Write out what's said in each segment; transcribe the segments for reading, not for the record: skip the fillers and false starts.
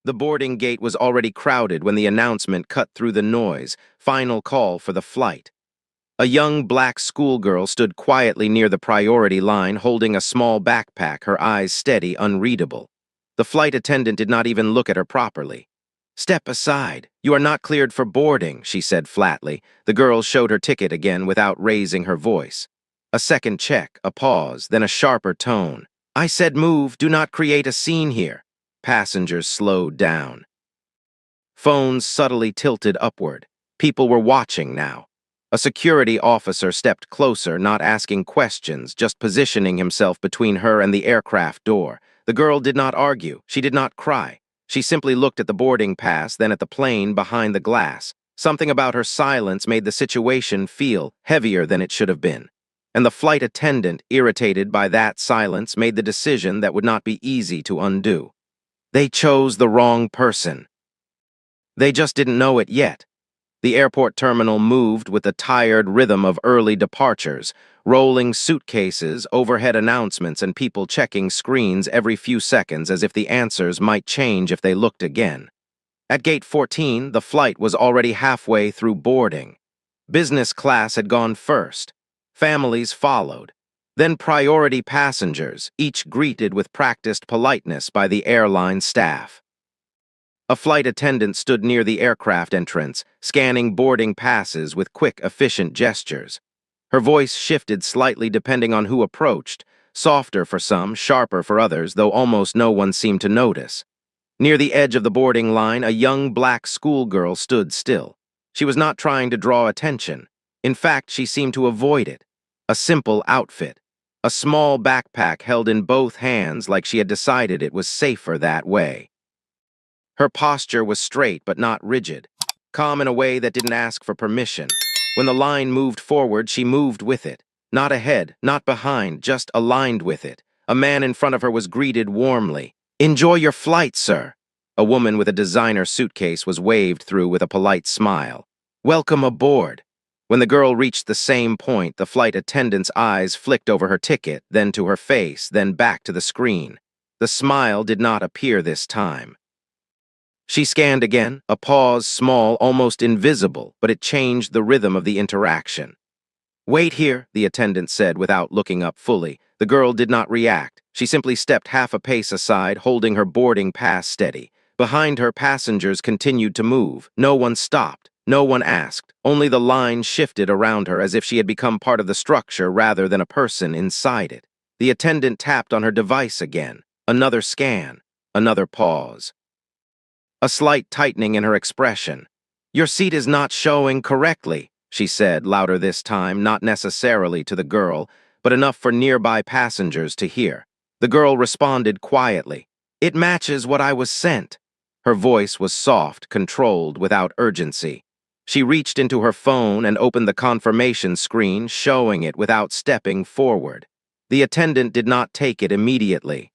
The boarding gate was already crowded when the announcement cut through the noise. Final call for the flight. A young black schoolgirl stood quietly near the priority line, holding a small backpack, her eyes steady, unreadable. The flight attendant did not even look at her properly. "Step aside. You are not cleared for boarding," she said flatly. The girl showed her ticket again without raising her voice. A second check, a pause, then a sharper tone. "I said move, do not create a scene here." Passengers slowed down. Phones subtly tilted upward. People were watching now. A security officer stepped closer, not asking questions, just positioning himself between her and the aircraft door. The girl did not argue. She did not cry. She simply looked at the boarding pass, then at the plane behind the glass. Something about her silence made the situation feel heavier than it should have been. And the flight attendant, irritated by that silence, made the decision that would not be easy to undo. They chose the wrong person. They just didn't know it yet. The airport terminal moved with the tired rhythm of early departures, rolling suitcases, overhead announcements, and people checking screens every few seconds as if the answers might change if they looked again. At gate 14, the flight was already halfway through boarding. Business class had gone first. Families followed. Then priority passengers, each greeted with practiced politeness by the airline staff. A flight attendant stood near the aircraft entrance, scanning boarding passes with quick, efficient gestures. Her voice shifted slightly depending on who approached, softer for some, sharper for others, though almost no one seemed to notice. Near the edge of the boarding line, a young black schoolgirl stood still. She was not trying to draw attention. In fact, she seemed to avoid it. A simple outfit. A small backpack held in both hands like she had decided it was safer that way. Her posture was straight but not rigid, calm in a way that didn't ask for permission. When the line moved forward, she moved with it. Not ahead, not behind, just aligned with it. A man in front of her was greeted warmly. "Enjoy your flight, sir." A woman with a designer suitcase was waved through with a polite smile. "Welcome aboard." When the girl reached the same point, the flight attendant's eyes flicked over her ticket, then to her face, then back to the screen. The smile did not appear this time. She scanned again, a pause small, almost invisible, but it changed the rhythm of the interaction. "Wait here," the attendant said without looking up fully. The girl did not react. She simply stepped half a pace aside, holding her boarding pass steady. Behind her, passengers continued to move. No one stopped. No one asked. Only the line shifted around her as if she had become part of the structure rather than a person inside it. The attendant tapped on her device again. Another scan. Another pause. A slight tightening in her expression. "Your seat is not showing correctly," she said, louder this time, not necessarily to the girl, but enough for nearby passengers to hear. The girl responded quietly. "It matches what I was sent." Her voice was soft, controlled, without urgency. She reached into her phone and opened the confirmation screen, showing it without stepping forward. The attendant did not take it immediately.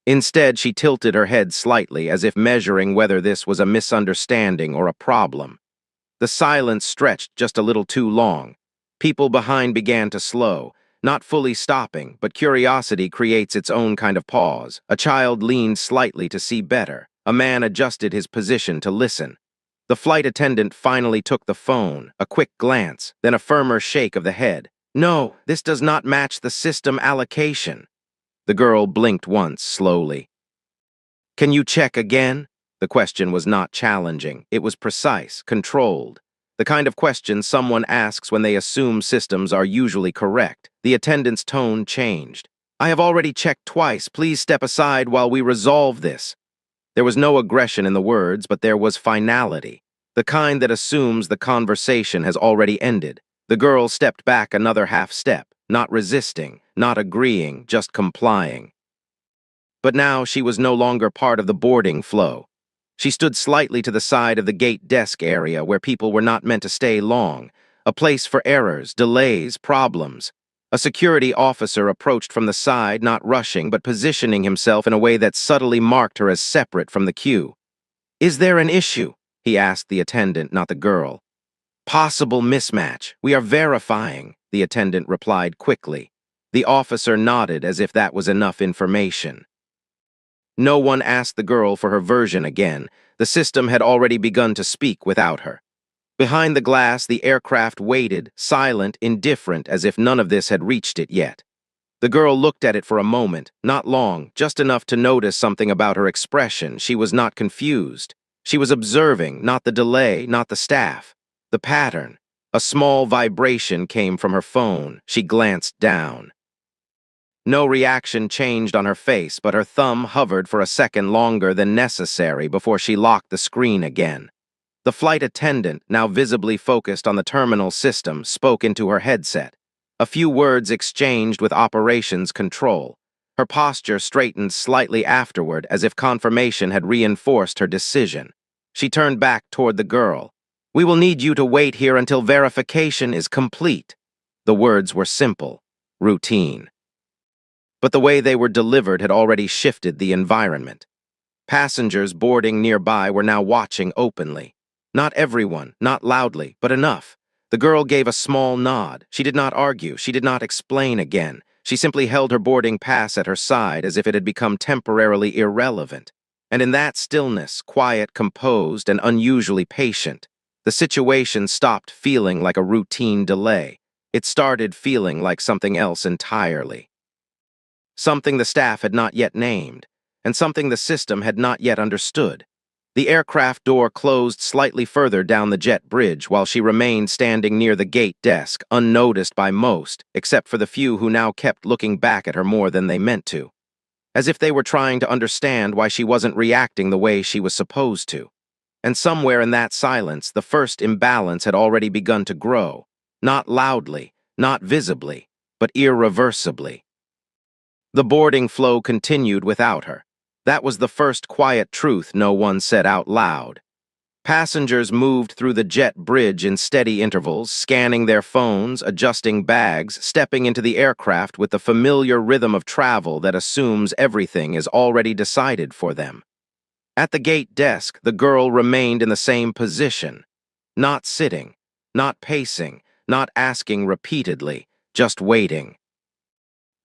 Instead, she tilted her head slightly, as if measuring whether this was a misunderstanding or a problem. The silence stretched just a little too long. People behind began to slow, not fully stopping, but curiosity creates its own kind of pause. A child leaned slightly to see better. A man adjusted his position to listen. The flight attendant finally took the phone, a quick glance, then a firmer shake of the head. "No, this does not match the system allocation." The girl blinked once, slowly. "Can you check again?" The question was not challenging. It was precise, controlled. The kind of question someone asks when they assume systems are usually correct. The attendant's tone changed. "I have already checked twice. Please step aside while we resolve this." There was no aggression in the words, but there was finality. The kind that assumes the conversation has already ended. The girl stepped back another half step, not resisting, not agreeing, just complying. But now she was no longer part of the boarding flow. She stood slightly to the side of the gate desk area where people were not meant to stay long, a place for errors, delays, problems. A security officer approached from the side, not rushing, but positioning himself in a way that subtly marked her as separate from the queue. "Is there an issue?" he asked the attendant, not the girl. "Possible mismatch. We are verifying," the attendant replied quickly. The officer nodded as if that was enough information. No one asked the girl for her version again. The system had already begun to speak without her. Behind the glass, the aircraft waited, silent, indifferent, as if none of this had reached it yet. The girl looked at it for a moment, not long, just enough to notice something about her expression. She was not confused. She was observing, not the delay, not the staff. The pattern. A small vibration came from her phone. She glanced down. No reaction changed on her face, but her thumb hovered for a second longer than necessary before she locked the screen again. The flight attendant, now visibly focused on the terminal system, spoke into her headset. A few words exchanged with operations control. Her posture straightened slightly afterward as if confirmation had reinforced her decision. She turned back toward the girl. "We will need you to wait here until verification is complete." The words were simple, routine. But the way they were delivered had already shifted the environment. Passengers boarding nearby were now watching openly. Not everyone, not loudly, but enough. The girl gave a small nod. She did not argue. She did not explain again. She simply held her boarding pass at her side as if it had become temporarily irrelevant. And in that stillness, quiet, composed, and unusually patient, the situation stopped feeling like a routine delay. It started feeling like something else entirely. Something the staff had not yet named, and something the system had not yet understood. The aircraft door closed slightly further down the jet bridge while she remained standing near the gate desk, unnoticed by most, except for the few who now kept looking back at her more than they meant to, as if they were trying to understand why she wasn't reacting the way she was supposed to. And somewhere in that silence, the first imbalance had already begun to grow, not loudly, not visibly, but irreversibly. The boarding flow continued without her. That was the first quiet truth no one said out loud. Passengers moved through the jet bridge in steady intervals, scanning their phones, adjusting bags, stepping into the aircraft with the familiar rhythm of travel that assumes everything is already decided for them. At the gate desk, the girl remained in the same position, not sitting, not pacing, not asking repeatedly, just waiting.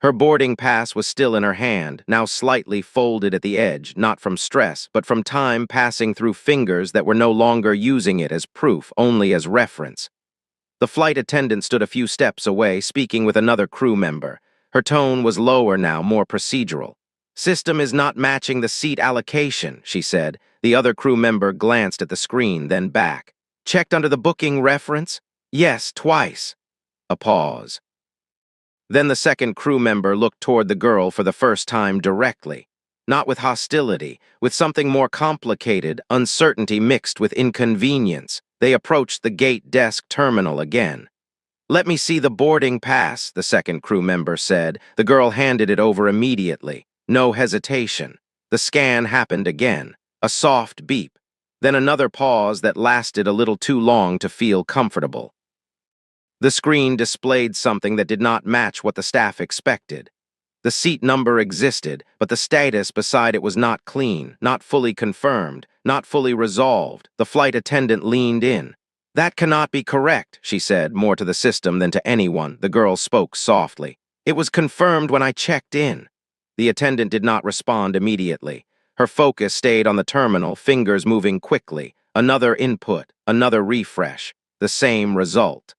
Her boarding pass was still in her hand, now slightly folded at the edge, not from stress, but from time passing through fingers that were no longer using it as proof, only as reference. The flight attendant stood a few steps away, speaking with another crew member. Her tone was lower now, more procedural. "System is not matching the seat allocation," she said. The other crew member glanced at the screen, then back. "Checked under the booking reference?" "Yes, twice." A pause. Then the second crew member looked toward the girl for the first time directly. Not with hostility, with something more complicated, uncertainty mixed with inconvenience. They approached the gate desk terminal again. "Let me see the boarding pass," the second crew member said. The girl handed it over immediately. No hesitation. The scan happened again. A soft beep. Then another pause that lasted a little too long to feel comfortable. The screen displayed something that did not match what the staff expected. The seat number existed, but the status beside it was not clean, not fully confirmed, not fully resolved. The flight attendant leaned in. "That cannot be correct," she said, more to the system than to anyone. The girl spoke softly. "It was confirmed when I checked in." The attendant did not respond immediately. Her focus stayed on the terminal, fingers moving quickly. Another input, another refresh. The same result.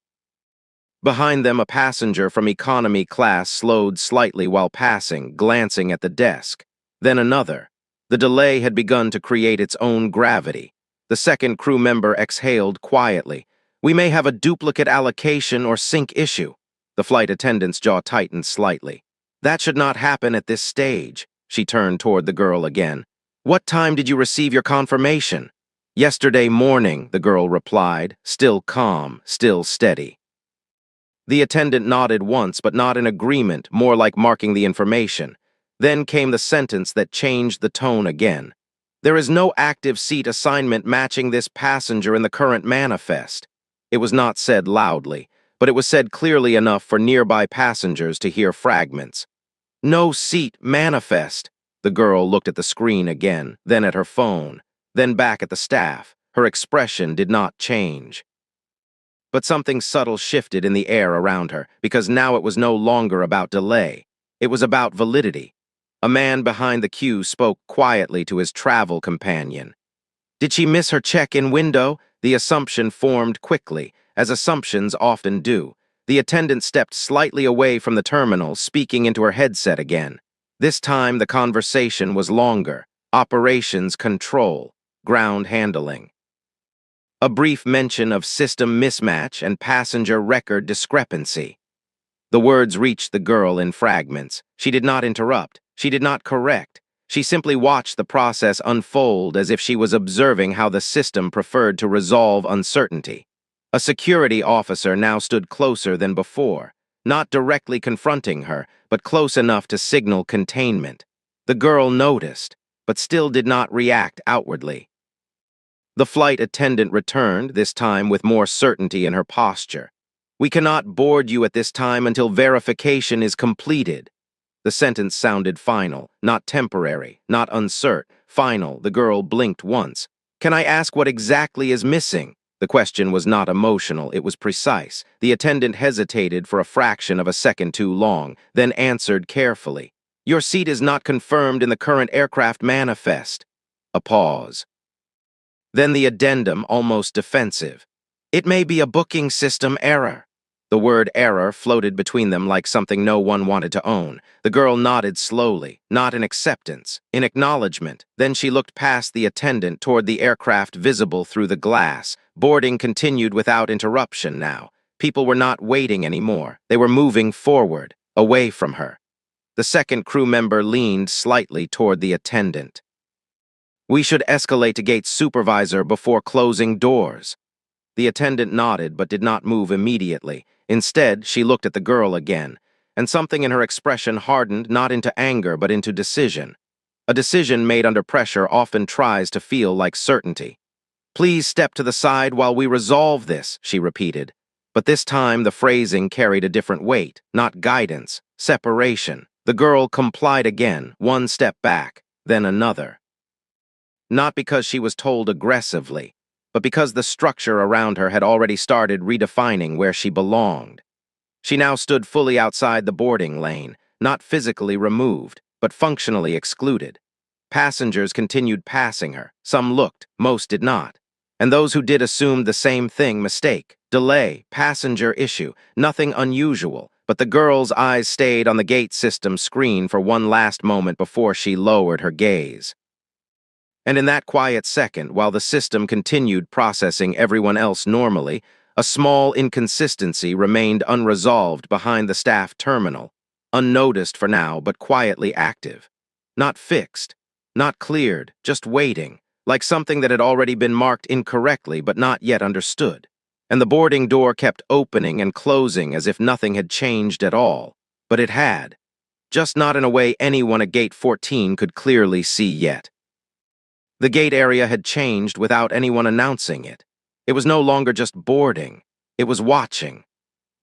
Behind them, a passenger from economy class slowed slightly while passing, glancing at the desk. Then another. The delay had begun to create its own gravity. The second crew member exhaled quietly. "We may have a duplicate allocation or sync issue." The flight attendant's jaw tightened slightly. "That should not happen at this stage." She turned toward the girl again. "What time did you receive your confirmation?" "Yesterday morning," the girl replied, still calm, still steady. The attendant nodded once, but not in agreement, more like marking the information. Then came the sentence that changed the tone again. "There is no active seat assignment matching this passenger in the current manifest." It was not said loudly, but it was said clearly enough for nearby passengers to hear fragments. "No seat manifest." The girl looked at the screen again, then at her phone, then back at the staff. Her expression did not change. But something subtle shifted in the air around her, because now it was no longer about delay. It was about validity. A man behind the queue spoke quietly to his travel companion. Did she miss her check-in window? The assumption formed quickly, as assumptions often do. The attendant stepped slightly away from the terminal, speaking into her headset again. This time the conversation was longer. Operations control, ground handling. A brief mention of system mismatch and passenger record discrepancy. The words reached the girl in fragments. She did not interrupt. She did not correct. She simply watched the process unfold as if she was observing how the system preferred to resolve uncertainty. A security officer now stood closer than before, not directly confronting her, but close enough to signal containment. The girl noticed, but still did not react outwardly. The flight attendant returned, this time with more certainty in her posture. We cannot board you at this time until verification is completed. The sentence sounded final, not temporary, not uncertain. Final, the girl blinked once. Can I ask what exactly is missing? The question was not emotional, it was precise. The attendant hesitated for a fraction of a second too long, then answered carefully. Your seat is not confirmed in the current aircraft manifest. A pause. Then the addendum, almost defensive. It may be a booking system error. The word error floated between them like something no one wanted to own. The girl nodded slowly, not in acceptance, in acknowledgement. Then she looked past the attendant toward the aircraft visible through the glass. Boarding continued without interruption now. People were not waiting anymore. They were moving forward, away from her. The second crew member leaned slightly toward the attendant. We should escalate to gate supervisor before closing doors. The attendant nodded but did not move immediately. Instead, she looked at the girl again, and something in her expression hardened not into anger but into decision. A decision made under pressure often tries to feel like certainty. Please step to the side while we resolve this, she repeated. But this time the phrasing carried a different weight, not guidance, separation. The girl complied again, one step back, then another. Not because she was told aggressively, but because the structure around her had already started redefining where she belonged. She now stood fully outside the boarding lane, not physically removed, but functionally excluded. Passengers continued passing her. Some looked, most did not. And those who did assumed the same thing: mistake, delay, passenger issue, nothing unusual. But the girl's eyes stayed on the gate system screen for one last moment before she lowered her gaze. And in that quiet second, while the system continued processing everyone else normally, a small inconsistency remained unresolved behind the staff terminal, unnoticed for now but quietly active. Not fixed, not cleared, just waiting, like something that had already been marked incorrectly but not yet understood. And the boarding door kept opening and closing as if nothing had changed at all. But it had, just not in a way anyone at Gate 14 could clearly see yet. The gate area had changed without anyone announcing it. It was no longer just boarding, it was watching.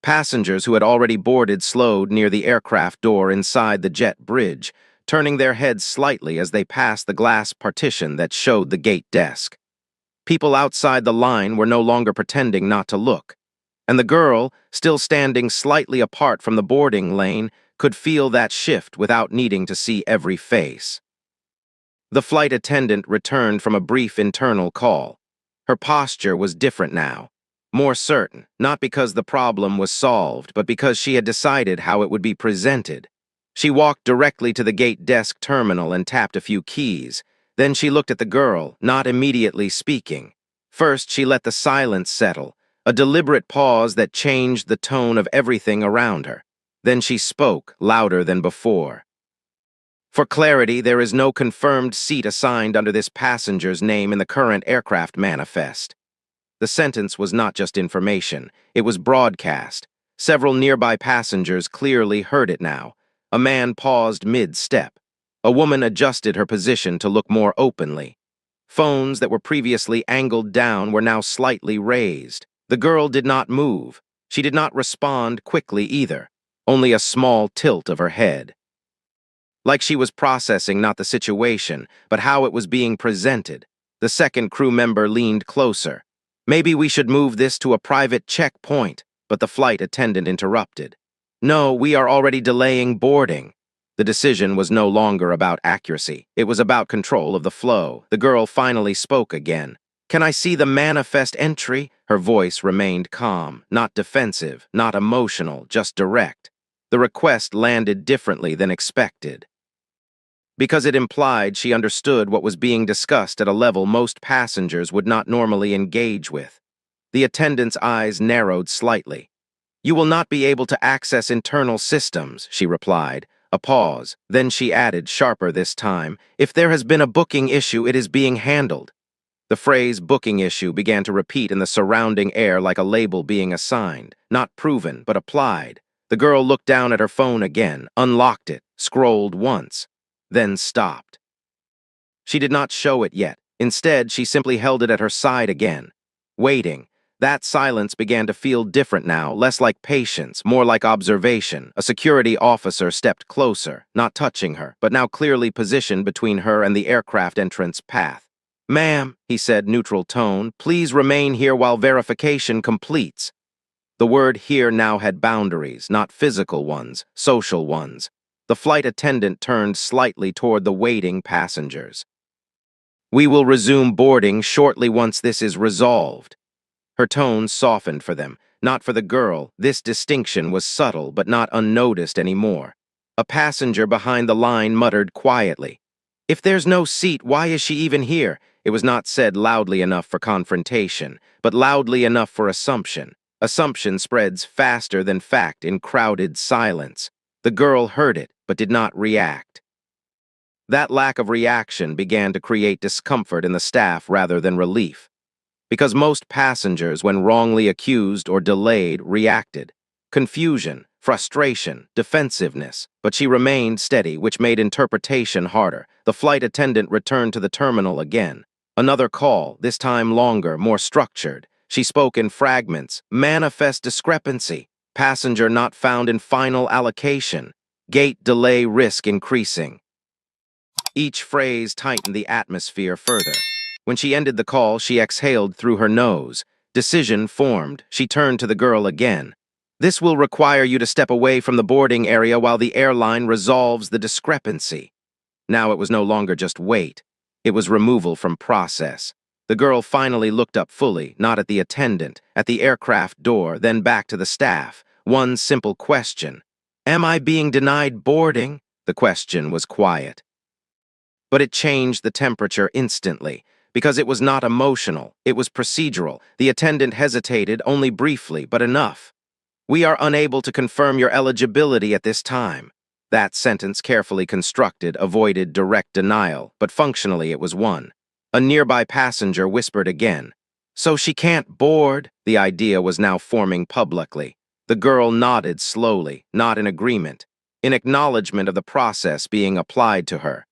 Passengers who had already boarded slowed near the aircraft door inside the jet bridge, turning their heads slightly as they passed the glass partition that showed the gate desk. People outside the line were no longer pretending not to look, and the girl, still standing slightly apart from the boarding lane, could feel that shift without needing to see every face. The flight attendant returned from a brief internal call. Her posture was different now, more certain, not because the problem was solved, but because she had decided how it would be presented. She walked directly to the gate desk terminal and tapped a few keys. Then she looked at the girl, not immediately speaking. First, she let the silence settle, a deliberate pause that changed the tone of everything around her. Then she spoke, louder than before. For clarity, there is no confirmed seat assigned under this passenger's name in the current aircraft manifest. The sentence was not just information, it was broadcast. Several nearby passengers clearly heard it now. A man paused mid-step. A woman adjusted her position to look more openly. Phones that were previously angled down were now slightly raised. The girl did not move. She did not respond quickly either, only a small tilt of her head. Like she was processing not the situation, but how it was being presented. The second crew member leaned closer. Maybe we should move this to a private checkpoint, but the flight attendant interrupted. No, we are already delaying boarding. The decision was no longer about accuracy. It was about control of the flow. The girl finally spoke again. "Can I see the manifest entry?" Her voice remained calm, not defensive, not emotional, just direct. The request landed differently than expected, because it implied she understood what was being discussed at a level most passengers would not normally engage with. The attendant's eyes narrowed slightly. "You will not be able to access internal systems," she replied. A pause. Then she added, sharper this time, "If there has been a booking issue, it is being handled." The phrase booking issue began to repeat in the surrounding air like a label being assigned, not proven, but applied. The girl looked down at her phone again, unlocked it, scrolled once, then stopped. She did not show it yet. Instead, she simply held it at her side again, waiting. That silence began to feel different now, less like patience, more like observation. A security officer stepped closer, not touching her, but now clearly positioned between her and the aircraft entrance path. "Ma'am," he said, neutral tone, "please remain here while verification completes." The word "here" now had boundaries, not physical ones, social ones. The flight attendant turned slightly toward the waiting passengers. "We will resume boarding shortly once this is resolved." Her tone softened for them, not for the girl. This distinction was subtle but not unnoticed anymore. A passenger behind the line muttered quietly, "If there's no seat, why is she even here?" It was not said loudly enough for confrontation, but loudly enough for assumption. Assumption spreads faster than fact in crowded silence. The girl heard it, but did not react. That lack of reaction began to create discomfort in the staff rather than relief, because most passengers, when wrongly accused or delayed, reacted. Confusion, frustration, defensiveness. But she remained steady, which made interpretation harder. The flight attendant returned to the terminal again. Another call, this time longer, more structured. She spoke in fragments. "Manifest discrepancy. Passenger not found in final allocation. Gate delay risk increasing." Each phrase tightened the atmosphere further. When she ended the call, she exhaled through her nose. Decision formed. She turned to the girl again. "This will require you to step away from the boarding area while the airline resolves the discrepancy." Now it was no longer just wait. It was removal from process. The girl finally looked up fully, not at the attendant, at the aircraft door, then back to the staff. One simple question. "Am I being denied boarding?" The question was quiet, but it changed the temperature instantly, because it was not emotional, it was procedural. The attendant hesitated only briefly, but enough. "We are unable to confirm your eligibility at this time." That sentence, carefully constructed, avoided direct denial, but functionally it was one. A nearby passenger whispered again, "So she can't board?" The idea was now forming publicly. The girl nodded slowly, not in agreement, in acknowledgement of the process being applied to her.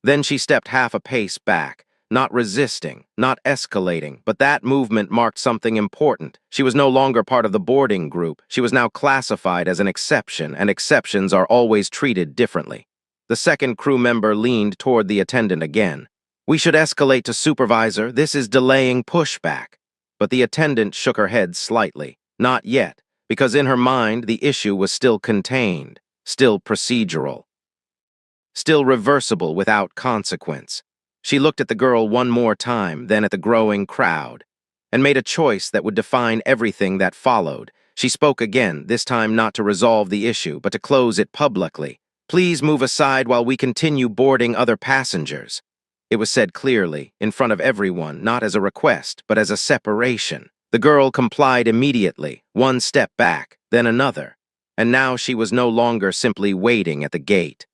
Then she stepped half a pace back, not resisting, not escalating, but that movement marked something important. She was no longer part of the boarding group. She was now classified as an exception, and exceptions are always treated differently. The second crew member leaned toward the attendant again. "We should escalate to supervisor. This is delaying pushback." But the attendant shook her head slightly. Not yet, because in her mind the issue was still contained, still procedural, still reversible without consequence. She looked at the girl one more time, then at the growing crowd, and made a choice that would define everything that followed. She spoke again, this time not to resolve the issue, but to close it publicly. "Please move aside while we continue boarding other passengers." It was said clearly, in front of everyone, not as a request, but as a separation. The girl complied immediately, one step back, then another, and now she was no longer simply waiting at the gate.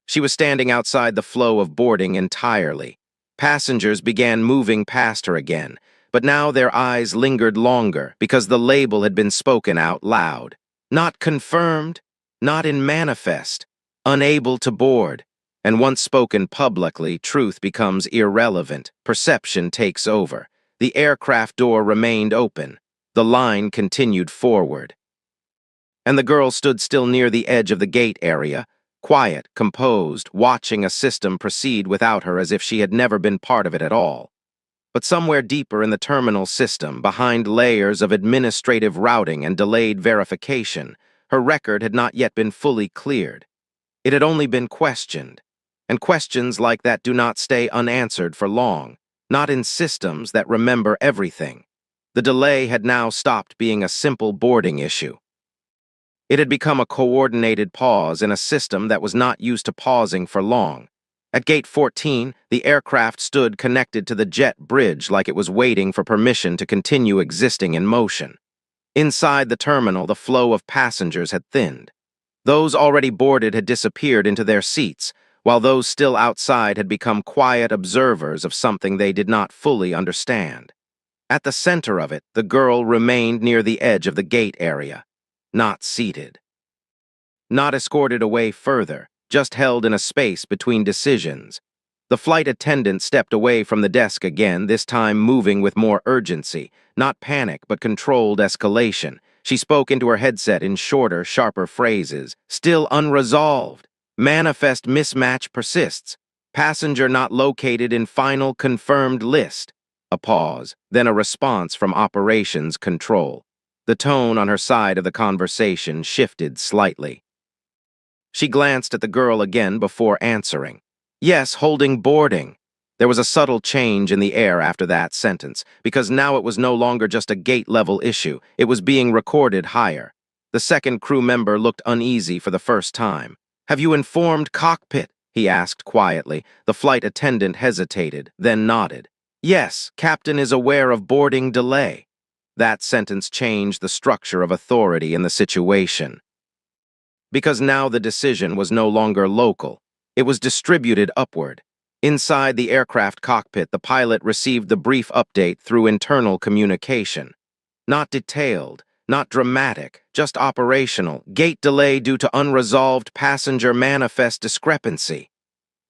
She was standing outside the flow of boarding entirely. Passengers began moving past her again, but now their eyes lingered longer because the label had been spoken out loud. Not confirmed, not in manifest, unable to board. And once spoken publicly, truth becomes irrelevant. Perception takes over. The aircraft door remained open. The line continued forward. And the girl stood still near the edge of the gate area, quiet, composed, watching a system proceed without her as if she had never been part of it at all. But somewhere deeper in the terminal system, behind layers of administrative routing and delayed verification, her record had not yet been fully cleared. It had only been questioned, and questions like that do not stay unanswered for long, not in systems that remember everything. The delay had now stopped being a simple boarding issue. It had become a coordinated pause in a system that was not used to pausing for long. At Gate 14, the aircraft stood connected to the jet bridge like it was waiting for permission to continue existing in motion. Inside the terminal, the flow of passengers had thinned. Those already boarded had disappeared into their seats, while those still outside had become quiet observers of something they did not fully understand. At the center of it, the girl remained near the edge of the gate area, not seated, not escorted away further, just held in a space between decisions. The flight attendant stepped away from the desk again, this time moving with more urgency, not panic but controlled escalation. She spoke into her headset in shorter, sharper phrases. Still unresolved. Manifest mismatch persists. Passenger not located in final confirmed list. A pause, then a response from operations control. The tone on her side of the conversation shifted slightly. She glanced at the girl again before answering. Yes, holding boarding. There was a subtle change in the air after that sentence, because now it was no longer just a gate-level issue, it was being recorded higher. The second crew member looked uneasy for the first time. "Have you informed cockpit?" he asked quietly. The flight attendant hesitated, then nodded. "Yes, captain is aware of boarding delay." That sentence changed the structure of authority in the situation. Because now the decision was no longer local. It was distributed upward. Inside the aircraft cockpit, the pilot received the brief update through internal communication. Not detailed, not dramatic, just operational. Gate delay due to unresolved passenger manifest discrepancy.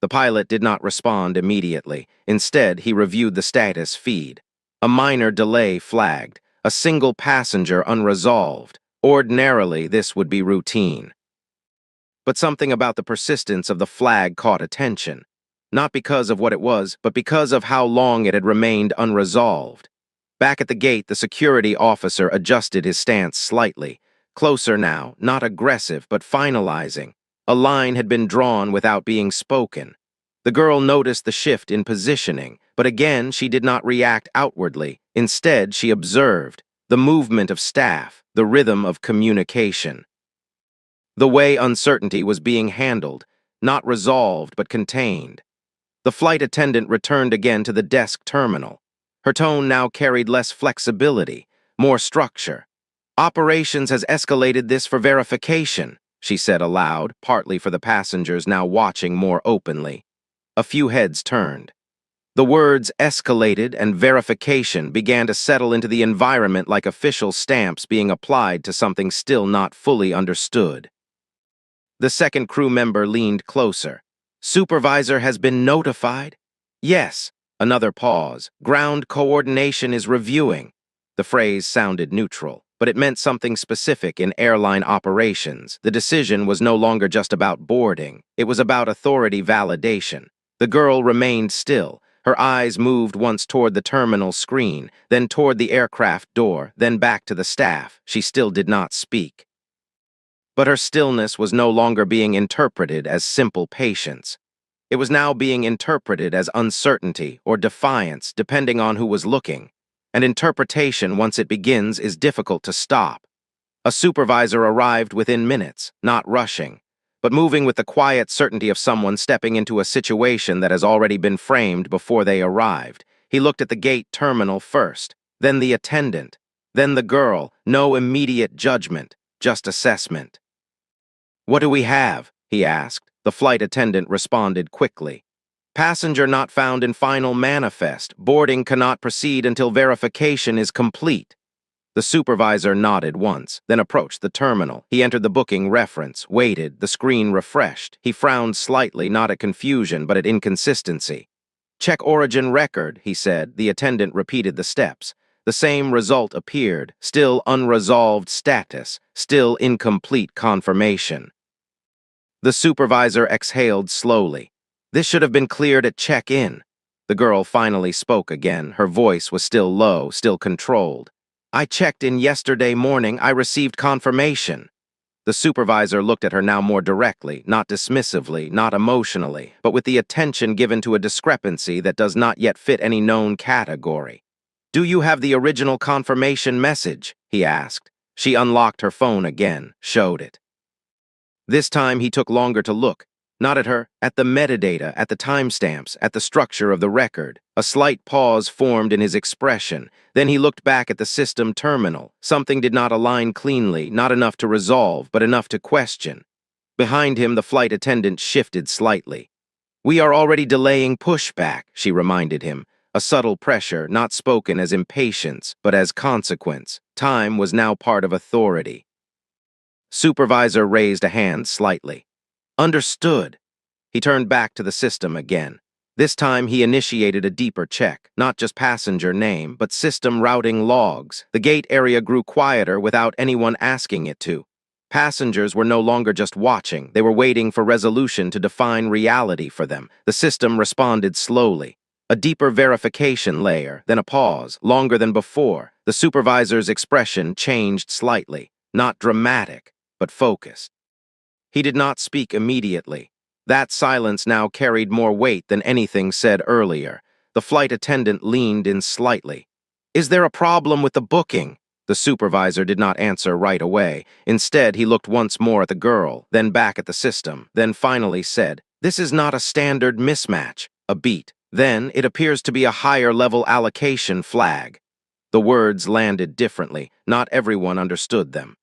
The pilot did not respond immediately. Instead, he reviewed the status feed. A minor delay flagged, a single passenger unresolved. Ordinarily, this would be routine. But something about the persistence of the flag caught attention, not because of what it was, but because of how long it had remained unresolved. Back at the gate, the security officer adjusted his stance slightly, closer now, not aggressive, but finalizing. A line had been drawn without being spoken. The girl noticed the shift in positioning, but again she did not react outwardly. Instead, she observed the movement of staff, the rhythm of communication. The way uncertainty was being handled, not resolved but contained. The flight attendant returned again to the desk terminal. Her tone now carried less flexibility, more structure. "Operations has escalated this for verification," she said aloud, partly for the passengers now watching more openly. A few heads turned. The words escalated and verification began to settle into the environment like official stamps being applied to something still not fully understood. The second crew member leaned closer. "Supervisor has been notified?" "Yes." Another pause. "Ground coordination is reviewing." The phrase sounded neutral, but it meant something specific in airline operations. The decision was no longer just about boarding. It was about authority validation. The girl remained still. Her eyes moved once toward the terminal screen, then toward the aircraft door, then back to the staff. She still did not speak. But her stillness was no longer being interpreted as simple patience. It was now being interpreted as uncertainty or defiance, depending on who was looking. And interpretation, once it begins, is difficult to stop. A supervisor arrived within minutes, not rushing, but moving with the quiet certainty of someone stepping into a situation that has already been framed before they arrived. He looked at the gate terminal first, then the attendant, then the girl. No immediate judgment, just assessment. "What do we have?" he asked. The flight attendant responded quickly. "Passenger not found in final manifest. Boarding cannot proceed until verification is complete." The supervisor nodded once, then approached the terminal. He entered the booking reference, waited, the screen refreshed. He frowned slightly, not at confusion, but at inconsistency. "Check origin record," he said. The attendant repeated the steps. The same result appeared, still unresolved status, still incomplete confirmation. The supervisor exhaled slowly. "This should have been cleared at check-in." The girl finally spoke again. Her voice was still low, still controlled. "I checked in yesterday morning. I received confirmation." The supervisor looked at her now more directly, not dismissively, not emotionally, but with the attention given to a discrepancy that does not yet fit any known category. "Do you have the original confirmation message?" he asked. She unlocked her phone again, showed it. This time he took longer to look, not at her, at the metadata, at the timestamps, at the structure of the record. A slight pause formed in his expression. Then he looked back at the system terminal. Something did not align cleanly, not enough to resolve, but enough to question. Behind him, the flight attendant shifted slightly. "We are already delaying pushback," she reminded him. A subtle pressure, not spoken as impatience, but as consequence. Time was now part of authority. Supervisor raised a hand slightly. "Understood." He turned back to the system again. This time he initiated a deeper check, not just passenger name, but system routing logs. The gate area grew quieter without anyone asking it to. Passengers were no longer just watching, they were waiting for resolution to define reality for them. The system responded slowly. A deeper verification layer, then a pause, longer than before. The supervisor's expression changed slightly, not dramatic, but focused. He did not speak immediately. That silence now carried more weight than anything said earlier. The flight attendant leaned in slightly. "Is there a problem with the booking?" The supervisor did not answer right away. Instead, he looked once more at the girl, then back at the system, then finally said, "This is not a standard mismatch." A beat. "Then, it appears to be a higher-level allocation flag." The words landed differently. Not everyone understood them.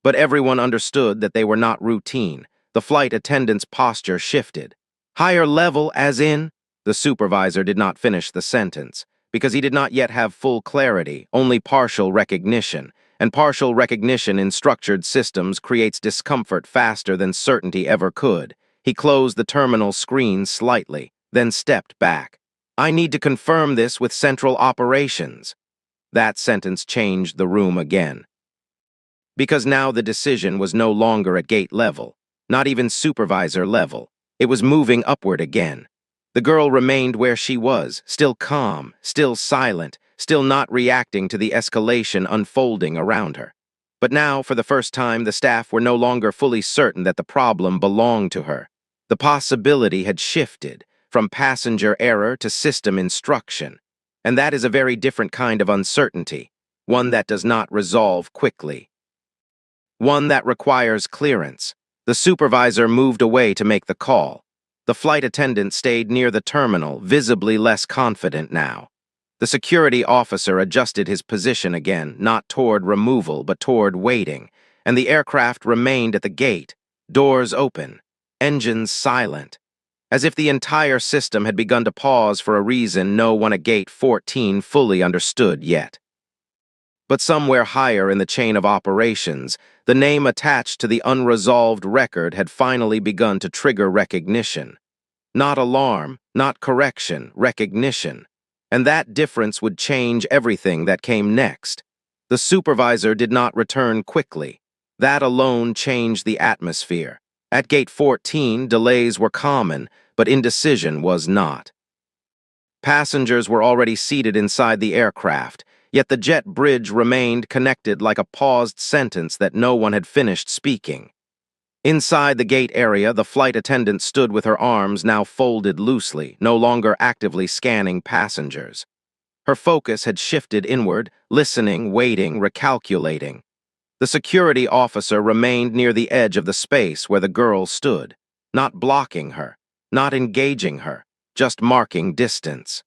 But everyone understood that they were not routine. The flight attendant's posture shifted. "Higher level as in?" The supervisor did not finish the sentence, because he did not yet have full clarity, only partial recognition. And partial recognition in structured systems creates discomfort faster than certainty ever could. He closed the terminal screen slightly, then stepped back. "I need to confirm this with central operations." That sentence changed the room again. Because now the decision was no longer at gate level, not even supervisor level. It was moving upward again. The girl remained where she was, still calm, still silent, still not reacting to the escalation unfolding around her. But now, for the first time, the staff were no longer fully certain that the problem belonged to her. The possibility had shifted from passenger error to system instruction. And that is a very different kind of uncertainty, one that does not resolve quickly. One that requires clearance. The supervisor moved away to make the call. The flight attendant stayed near the terminal, visibly less confident now. The security officer adjusted his position again, not toward removal, but toward waiting, and the aircraft remained at the gate, doors open, engines silent, as if the entire system had begun to pause for a reason no one at Gate 14 fully understood yet. But somewhere higher in the chain of operations, the name attached to the unresolved record had finally begun to trigger recognition. Not alarm, not correction, recognition. And that difference would change everything that came next. The supervisor did not return quickly. That alone changed the atmosphere. At Gate 14, delays were common, but indecision was not. Passengers were already seated inside the aircraft, yet the jet bridge remained connected like a paused sentence that no one had finished speaking. Inside the gate area, the flight attendant stood with her arms now folded loosely, no longer actively scanning passengers. Her focus had shifted inward, listening, waiting, recalculating. The security officer remained near the edge of the space where the girl stood, not blocking her, not engaging her, just marking distance.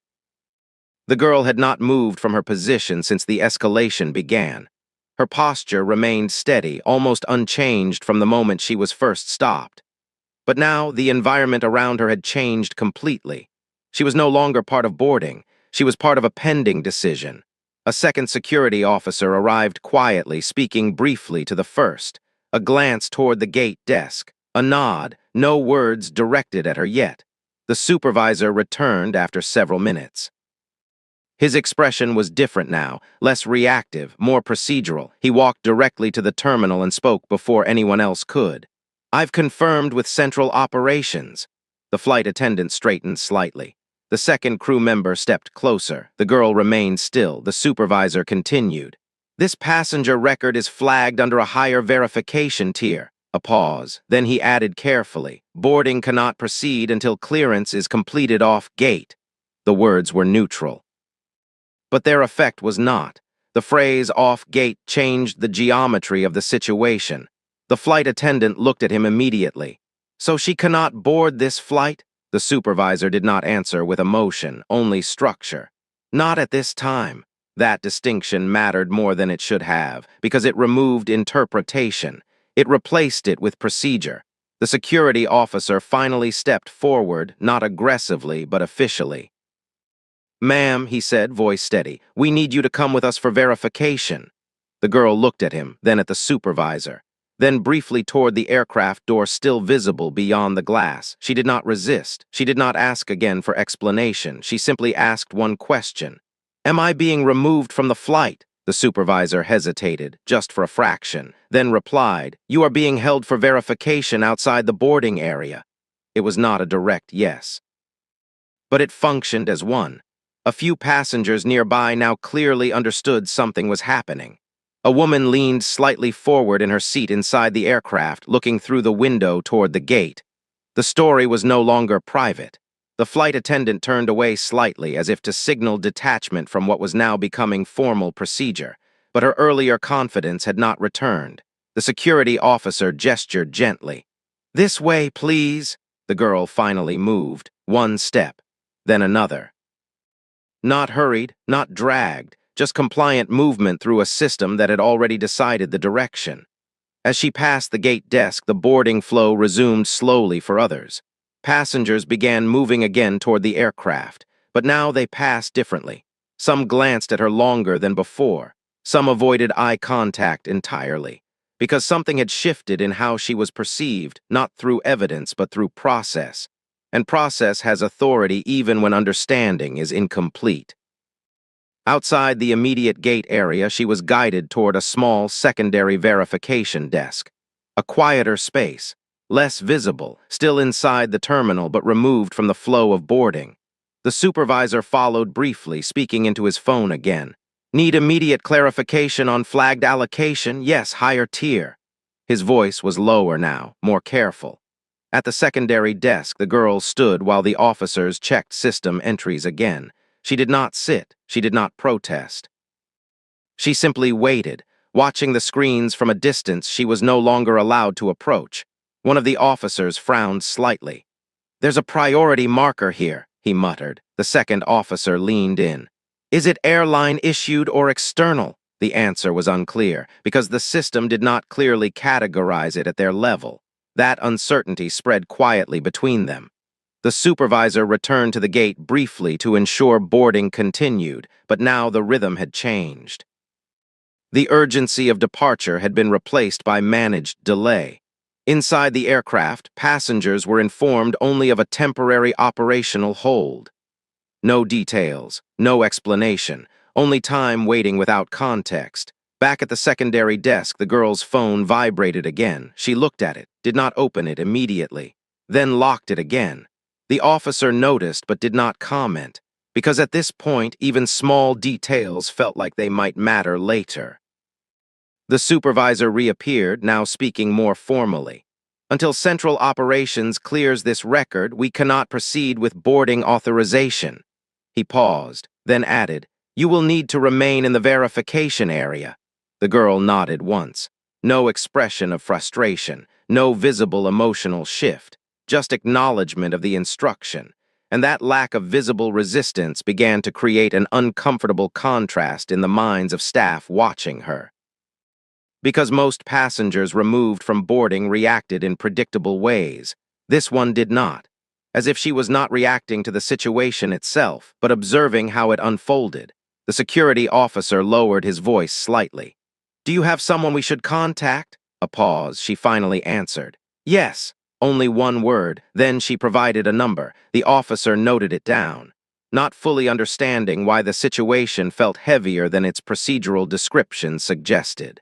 The girl had not moved from her position since the escalation began. Her posture remained steady, almost unchanged from the moment she was first stopped. But now the environment around her had changed completely. She was no longer part of boarding. She was part of a pending decision. A second security officer arrived quietly, speaking briefly to the first. A glance toward the gate desk. A nod, no words directed at her yet. The supervisor returned after several minutes. His expression was different now, less reactive, more procedural. He walked directly to the terminal and spoke before anyone else could. "I've confirmed with Central Operations." The flight attendant straightened slightly. The second crew member stepped closer. The girl remained still. The supervisor continued. This passenger record is flagged under a higher verification tier. A pause. Then he added carefully, boarding cannot proceed until clearance is completed off gate. The words were neutral. But their effect was not. The phrase off gate changed the geometry of the situation. The flight attendant looked at him immediately. So she cannot board this flight? The supervisor did not answer with emotion, only structure. Not at this time. That distinction mattered more than it should have, because it removed interpretation. It replaced it with procedure. The security officer finally stepped forward, not aggressively, but officially. "Ma'am," he said, voice steady, "we need you to come with us for verification." The girl looked at him, then at the supervisor, then briefly toward the aircraft door still visible beyond the glass. She did not resist. She did not ask again for explanation. She simply asked one question. "Am I being removed from the flight?" The supervisor hesitated, just for a fraction, then replied, "You are being held for verification outside the boarding area." It was not a direct yes, but it functioned as one. A few passengers nearby now clearly understood something was happening. A woman leaned slightly forward in her seat inside the aircraft, looking through the window toward the gate. The story was no longer private. The flight attendant turned away slightly, as if to signal detachment from what was now becoming formal procedure, but her earlier confidence had not returned. The security officer gestured gently. "This way, please." The girl finally moved, one step, then another. Not hurried, not dragged, just compliant movement through a system that had already decided the direction. As she passed the gate desk, the boarding flow resumed slowly for others. Passengers began moving again toward the aircraft, but now they passed differently. Some glanced at her longer than before. Some avoided eye contact entirely, because something had shifted in how she was perceived, not through evidence, but through process. And process has authority even when understanding is incomplete. Outside the immediate gate area, she was guided toward a small secondary verification desk. A quieter space, less visible, still inside the terminal but removed from the flow of boarding. The supervisor followed briefly, speaking into his phone again. "Need immediate clarification on flagged allocation? Yes, higher tier." His voice was lower now, more careful. At the secondary desk, the girl stood while the officers checked system entries again. She did not sit. She did not protest. She simply waited, watching the screens from a distance she was no longer allowed to approach. One of the officers frowned slightly. "There's a priority marker here," he muttered. The second officer leaned in. "Is it airline issued or external?" The answer was unclear, because the system did not clearly categorize it at their level. That uncertainty spread quietly between them. The supervisor returned to the gate briefly to ensure boarding continued, but now the rhythm had changed. The urgency of departure had been replaced by managed delay. Inside the aircraft, passengers were informed only of a temporary operational hold. No details, no explanation, only time waiting without context. Back at the secondary desk, the girl's phone vibrated again. She looked at it, did not open it immediately, then locked it again. The officer noticed but did not comment, because at this point, even small details felt like they might matter later. The supervisor reappeared, now speaking more formally. "Until Central Operations clears this record, we cannot proceed with boarding authorization." He paused, then added, "You will need to remain in the verification area." The girl nodded once. No expression of frustration, no visible emotional shift, just acknowledgement of the instruction. And that lack of visible resistance began to create an uncomfortable contrast in the minds of staff watching her. Because most passengers removed from boarding reacted in predictable ways, this one did not, as if she was not reacting to the situation itself, but observing how it unfolded. The security officer lowered his voice slightly. "Do you have someone we should contact?" A pause. She finally answered, "Yes." Only one word. Then she provided a number. The officer noted it down, not fully understanding why the situation felt heavier than its procedural description suggested.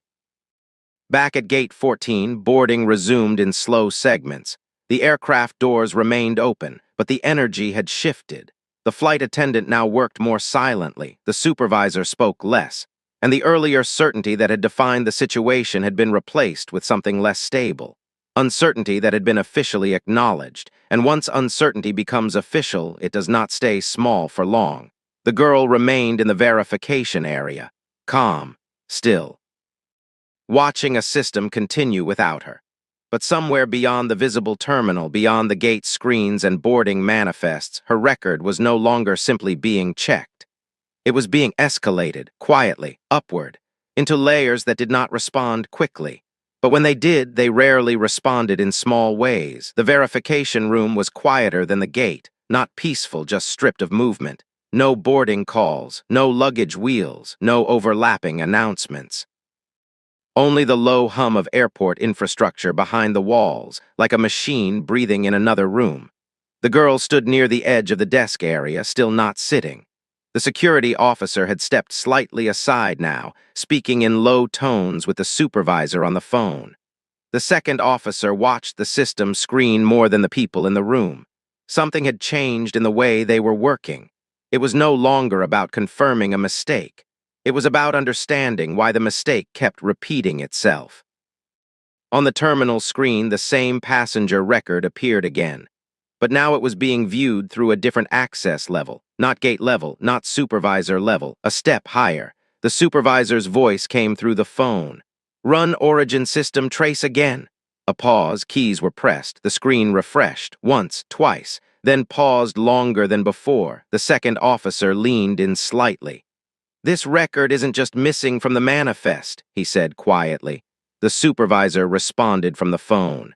Back at Gate 14, boarding resumed in slow segments. The aircraft doors remained open, but the energy had shifted. The flight attendant now worked more silently. The supervisor spoke less. and the earlier certainty that had defined the situation had been replaced with something less stable. Uncertainty that had been officially acknowledged, and once uncertainty becomes official, it does not stay small for long. The girl remained in the verification area, calm, still, watching a system continue without her. But somewhere beyond the visible terminal, beyond the gate screens and boarding manifests, her record was no longer simply being checked. It was being escalated, quietly, upward, into layers that did not respond quickly. But when they did, they rarely responded in small ways. The verification room was quieter than the gate, not peaceful, just stripped of movement. No boarding calls, no luggage wheels, no overlapping announcements. Only the low hum of airport infrastructure behind the walls, like a machine breathing in another room. The girl stood near the edge of the desk area, still not sitting. The security officer had stepped slightly aside now, speaking in low tones with the supervisor on the phone. The second officer watched the system screen more than the people in the room. Something had changed in the way they were working. It was no longer about confirming a mistake. It was about understanding why the mistake kept repeating itself. On the terminal screen, the same passenger record appeared again. But now it was being viewed through a different access level, not gate level, not supervisor level, a step higher. The supervisor's voice came through the phone. "Run origin system trace again." A pause, keys were pressed, the screen refreshed, once, twice, then paused longer than before. The second officer leaned in slightly. "This record isn't just missing from the manifest," he said quietly. The supervisor responded from the phone.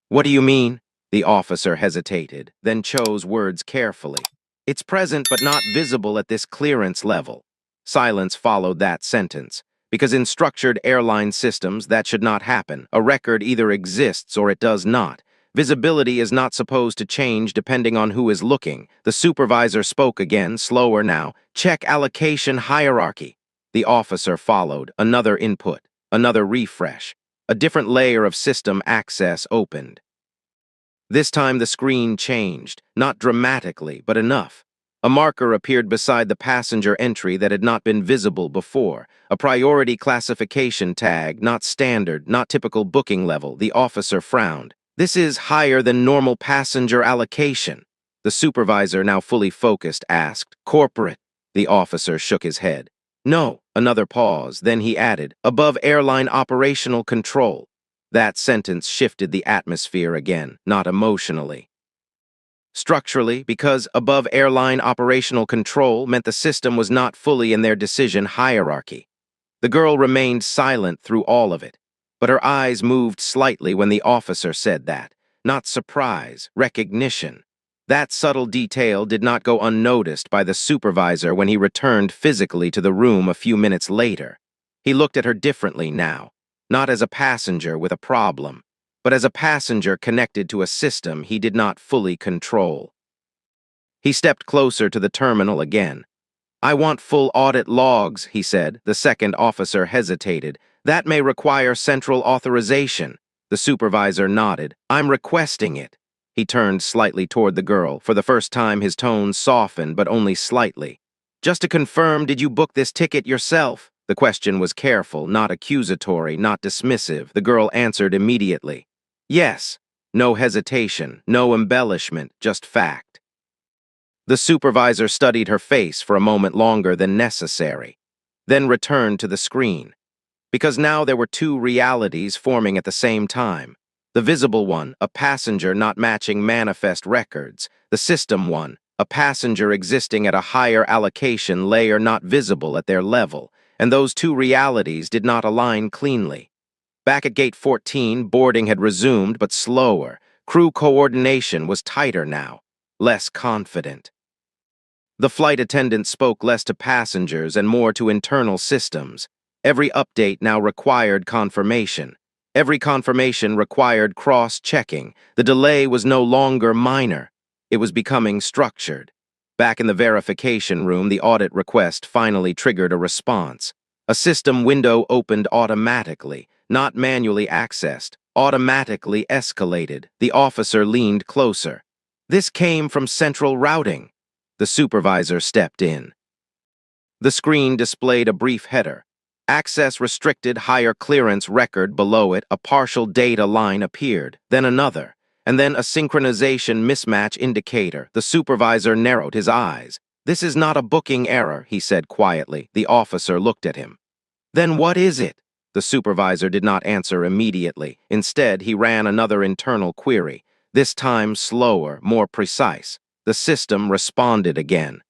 "What do you mean?" The officer hesitated, then chose words carefully. "It's present but not visible at this clearance level." Silence followed that sentence, because in structured airline systems that should not happen. A record either exists or it does not. Visibility is not supposed to change depending on who is looking. The supervisor spoke again, slower now. "Check allocation hierarchy." The officer followed, another input, another refresh. A different layer of system access opened. This time the screen changed, not dramatically, but enough. A marker appeared beside the passenger entry that had not been visible before. A priority classification tag, not standard, not typical booking level. The officer frowned. "This is higher than normal passenger allocation." The supervisor, now fully focused, asked, "Corporate?" The officer shook his head. "No." Another pause, then he added, "Above airline operational control." That sentence shifted the atmosphere again, not emotionally. Structurally, because above airline operational control meant the system was not fully in their decision hierarchy. The girl remained silent through all of it, but her eyes moved slightly when the officer said that. Not surprise, recognition. That subtle detail did not go unnoticed by the supervisor when he returned physically to the room a few minutes later. He looked at her differently now, not as a passenger with a problem, but as a passenger connected to a system he did not fully control. He stepped closer to the terminal again. "I want full audit logs," he said. The second officer hesitated. "That may require central authorization." The supervisor nodded. "I'm requesting it." He turned slightly toward the girl. For the first time, his tone softened, but only slightly. "Just to confirm, did you book this ticket yourself?" The question was careful, not accusatory, not dismissive. The girl answered immediately. "Yes." No hesitation, no embellishment, just fact. The supervisor studied her face for a moment longer than necessary, then returned to the screen. Because now there were two realities forming at the same time. The visible one, a passenger not matching manifest records. The system one, a passenger existing at a higher allocation layer not visible at their level. And those two realities did not align cleanly. Back at Gate 14, boarding had resumed, but slower. Crew coordination was tighter now, less confident. The flight attendant spoke less to passengers and more to internal systems. Every update now required confirmation. Every confirmation required cross-checking. The delay was no longer minor. It was becoming structured. Back in the verification room, the audit request finally triggered a response. A system window opened automatically, not manually accessed, automatically escalated. The officer leaned closer. "This came from central routing." The supervisor stepped in. The screen displayed a brief header. Access restricted, higher clearance record. Below it, a partial data line appeared, then another, and then a synchronization mismatch indicator. The supervisor narrowed his eyes. "This is not a booking error," he said quietly. The officer looked at him. "Then what is it?" The supervisor did not answer immediately. Instead, he ran another internal query, this time slower, more precise. The system responded again.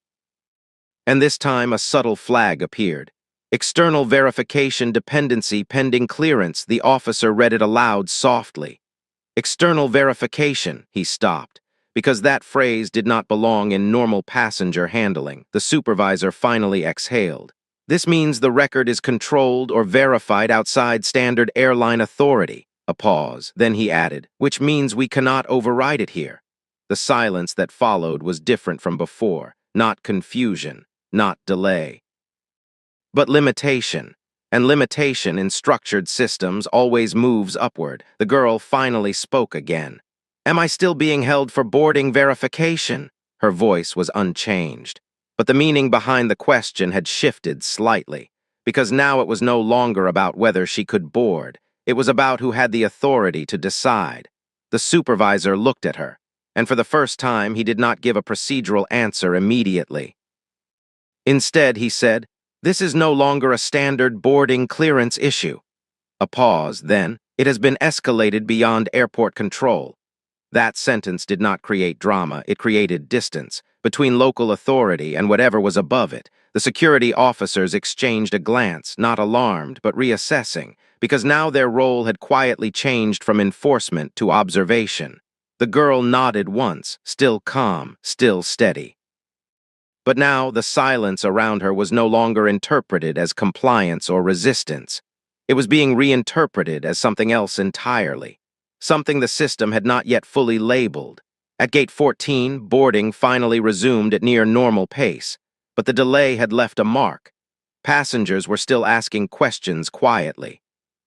And this time a subtle flag appeared. "External verification dependency pending clearance." The officer read it aloud softly. "External verification," he stopped. Because that phrase did not belong in normal passenger handling, the supervisor finally exhaled. "This means the record is controlled or verified outside standard airline authority." A pause, then he added, "Which means we cannot override it here." The silence that followed was different from before, not confusion, not delay, but limitation. And limitation in structured systems always moves upward. The girl finally spoke again. "Am I still being held for boarding verification?" Her voice was unchanged, but the meaning behind the question had shifted slightly, because now it was no longer about whether she could board. It was about who had the authority to decide. The supervisor looked at her, and for the first time he did not give a procedural answer immediately. Instead, he said, "This is no longer a standard boarding clearance issue." A pause, then, "It has been escalated beyond airport control." That sentence did not create drama, it created distance. Between local authority and whatever was above it, the security officers exchanged a glance, not alarmed, but reassessing, because now their role had quietly changed from enforcement to observation. The girl nodded once, still calm, still steady. But now the silence around her was no longer interpreted as compliance or resistance. It was being reinterpreted as something else entirely, something the system had not yet fully labeled. At Gate 14, boarding finally resumed at near normal pace, but the delay had left a mark. Passengers were still asking questions quietly.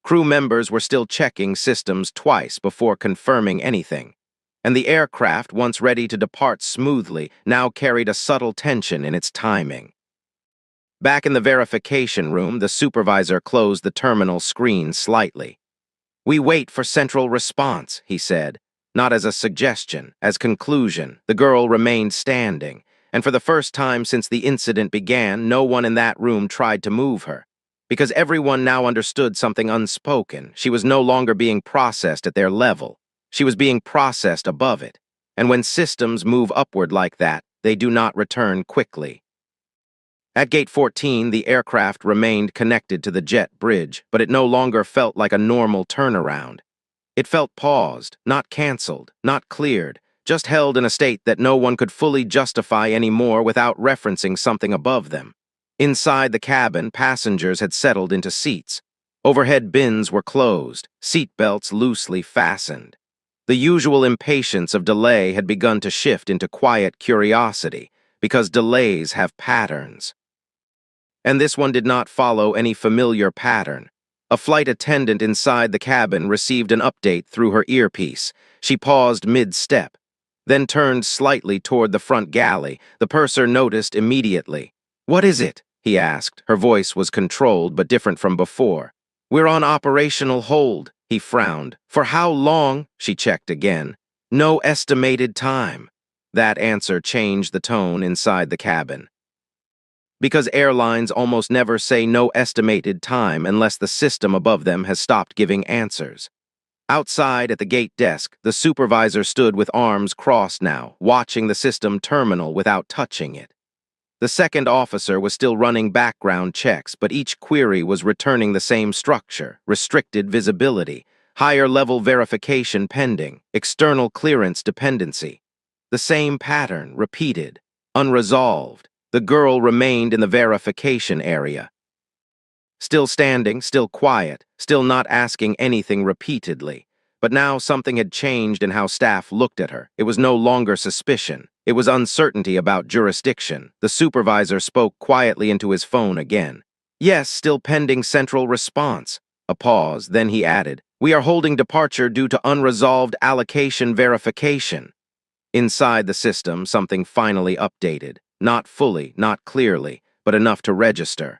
Crew members were still checking systems twice before confirming anything. And the aircraft, once ready to depart smoothly, now carried a subtle tension in its timing. Back in the verification room, the supervisor closed the terminal screen slightly. "We wait for central response," he said, not as a suggestion, as conclusion. The girl remained standing, and for the first time since the incident began, no one in that room tried to move her. Because everyone now understood something unspoken. She was no longer being processed at their level. She was being processed above it, and when systems move upward like that, they do not return quickly. At Gate 14, the aircraft remained connected to the jet bridge, but it no longer felt like a normal turnaround. It felt paused, not canceled, not cleared, just held in a state that no one could fully justify anymore without referencing something above them. Inside the cabin, passengers had settled into seats. Overhead bins were closed, seat belts loosely fastened. The usual impatience of delay had begun to shift into quiet curiosity, because delays have patterns. And this one did not follow any familiar pattern. A flight attendant inside the cabin received an update through her earpiece. She paused mid-step, then turned slightly toward the front galley. The purser noticed immediately. "What is it?" he asked. Her voice was controlled but different from before. "We're on operational hold." He frowned. "For how long?" She checked again. "No estimated time." That answer changed the tone inside the cabin. Because airlines almost never say no estimated time unless the system above them has stopped giving answers. Outside at the gate desk, the supervisor stood with arms crossed now, watching the system terminal without touching it. The second officer was still running background checks, but each query was returning the same structure: restricted visibility, higher-level verification pending, external clearance dependency. The same pattern, repeated, unresolved. The girl remained in the verification area. Still standing, still quiet, still not asking anything repeatedly. But now something had changed in how staff looked at her. It was no longer suspicion. It was uncertainty about jurisdiction. The supervisor spoke quietly into his phone again. "Yes, still pending central response." A pause, then he added, "We are holding departure due to unresolved allocation verification." Inside the system, something finally updated. Not fully, not clearly, but enough to register.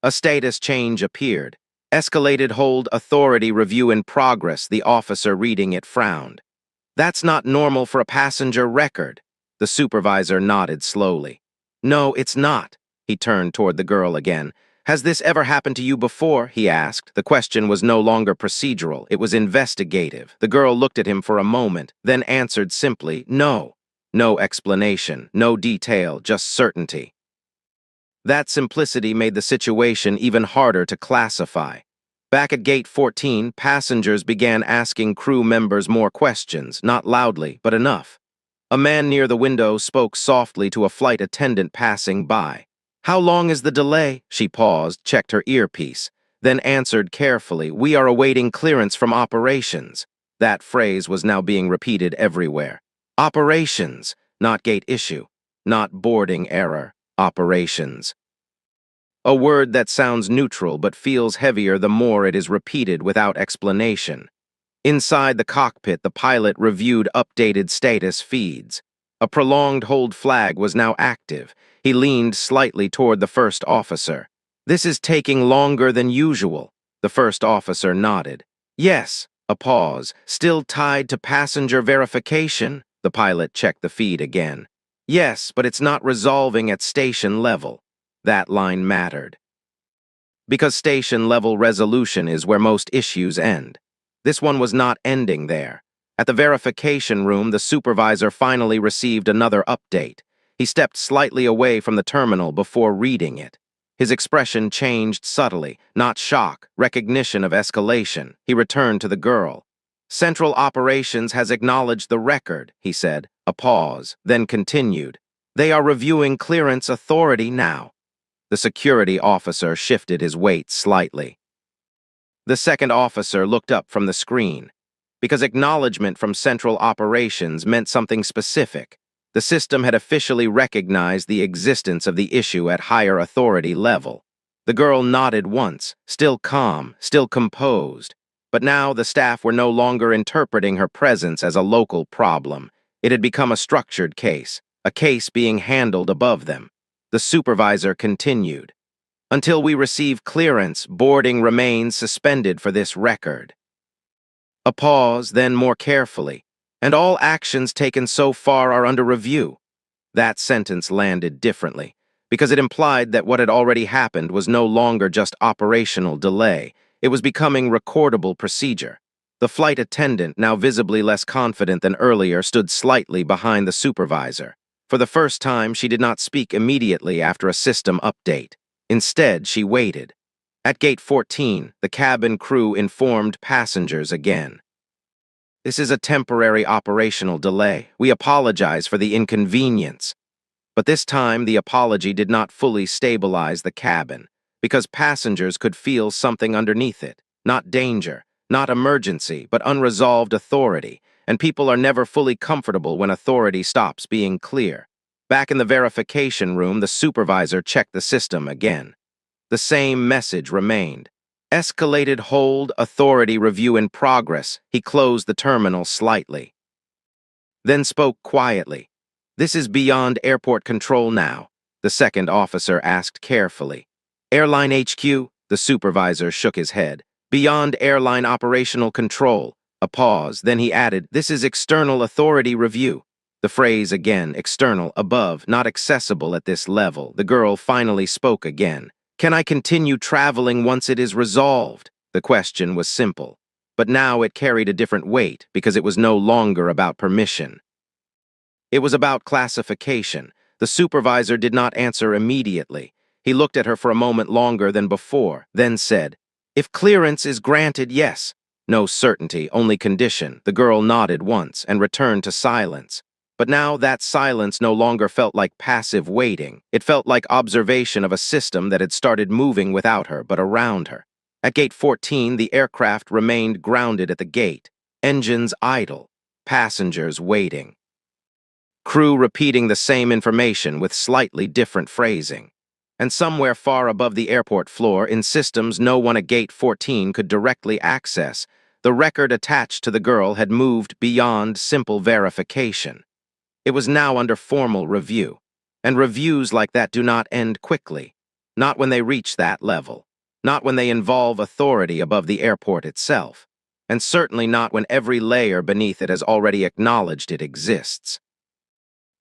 A status change appeared. Escalated hold authority review in progress. The officer reading it frowned. That's not normal for a passenger record. The supervisor nodded slowly. No, it's not. He turned toward the girl again. Has this ever happened to you before? He asked. The question was no longer procedural. It was investigative. The girl looked at him for a moment, then answered simply, no. No explanation, no detail, just certainty. That simplicity made the situation even harder to classify. Back at Gate 14, passengers began asking crew members more questions, not loudly, but enough. A man near the window spoke softly to a flight attendant passing by. How long is the delay? She paused, checked her earpiece, then answered carefully, we are awaiting clearance from operations. That phrase was now being repeated everywhere. Operations, not gate issue, not boarding error, operations. A word that sounds neutral but feels heavier the more it is repeated without explanation. Inside the cockpit, the pilot reviewed updated status feeds. A prolonged hold flag was now active. He leaned slightly toward the first officer. This is taking longer than usual. The first officer nodded. Yes. A pause. Still tied to passenger verification? The pilot checked the feed again. Yes, but it's not resolving at station level. That line mattered. Because station-level resolution is where most issues end. This one was not ending there. At the verification room, the supervisor finally received another update. He stepped slightly away from the terminal before reading it. His expression changed subtly, not shock, recognition of escalation. He returned to the girl. Central Operations has acknowledged the record, he said. A pause, then continued. They are reviewing clearance authority now. The security officer shifted his weight slightly. The second officer looked up from the screen. Because acknowledgement from Central Operations meant something specific. The system had officially recognized the existence of the issue at higher authority level. The girl nodded once, still calm, still composed. But now the staff were no longer interpreting her presence as a local problem. It had become a structured case, a case being handled above them. The supervisor continued. Until we receive clearance, boarding remains suspended for this record. A pause, then more carefully. And all actions taken so far are under review. That sentence landed differently, because it implied that what had already happened was no longer just operational delay. It was becoming recordable procedure. The flight attendant, now visibly less confident than earlier, stood slightly behind the supervisor. For the first time, she did not speak immediately after a system update. Instead, she waited. At Gate 14, the cabin crew informed passengers again. This is a temporary operational delay. We apologize for the inconvenience. But this time, the apology did not fully stabilize the cabin, because passengers could feel something underneath it. Not danger, not emergency, but unresolved authority. And people are never fully comfortable when authority stops being clear. Back in the verification room, the supervisor checked the system again. The same message remained. Escalated hold, authority review in progress. He closed the terminal slightly. Then spoke quietly. This is beyond airport control now, the second officer asked carefully. Airline HQ? The supervisor shook his head. Beyond airline operational control. A pause, then he added, this is external authority review. The phrase again, external, above, not accessible at this level. The girl finally spoke again. Can I continue traveling once it is resolved? The question was simple, but now it carried a different weight because it was no longer about permission. It was about classification. The supervisor did not answer immediately. He looked at her for a moment longer than before, then said, if clearance is granted, yes. No certainty, only condition. The girl nodded once and returned to silence. But now that silence no longer felt like passive waiting. It felt like observation of a system that had started moving without her, but around her. At Gate 14, the aircraft remained grounded at the gate. Engines idle. Passengers waiting. Crew repeating the same information with slightly different phrasing. And somewhere far above the airport floor, in systems no one at Gate 14 could directly access, the record attached to the girl had moved beyond simple verification. It was now under formal review. And reviews like that do not end quickly. Not when they reach that level. Not when they involve authority above the airport itself. And certainly not when every layer beneath it has already acknowledged it exists.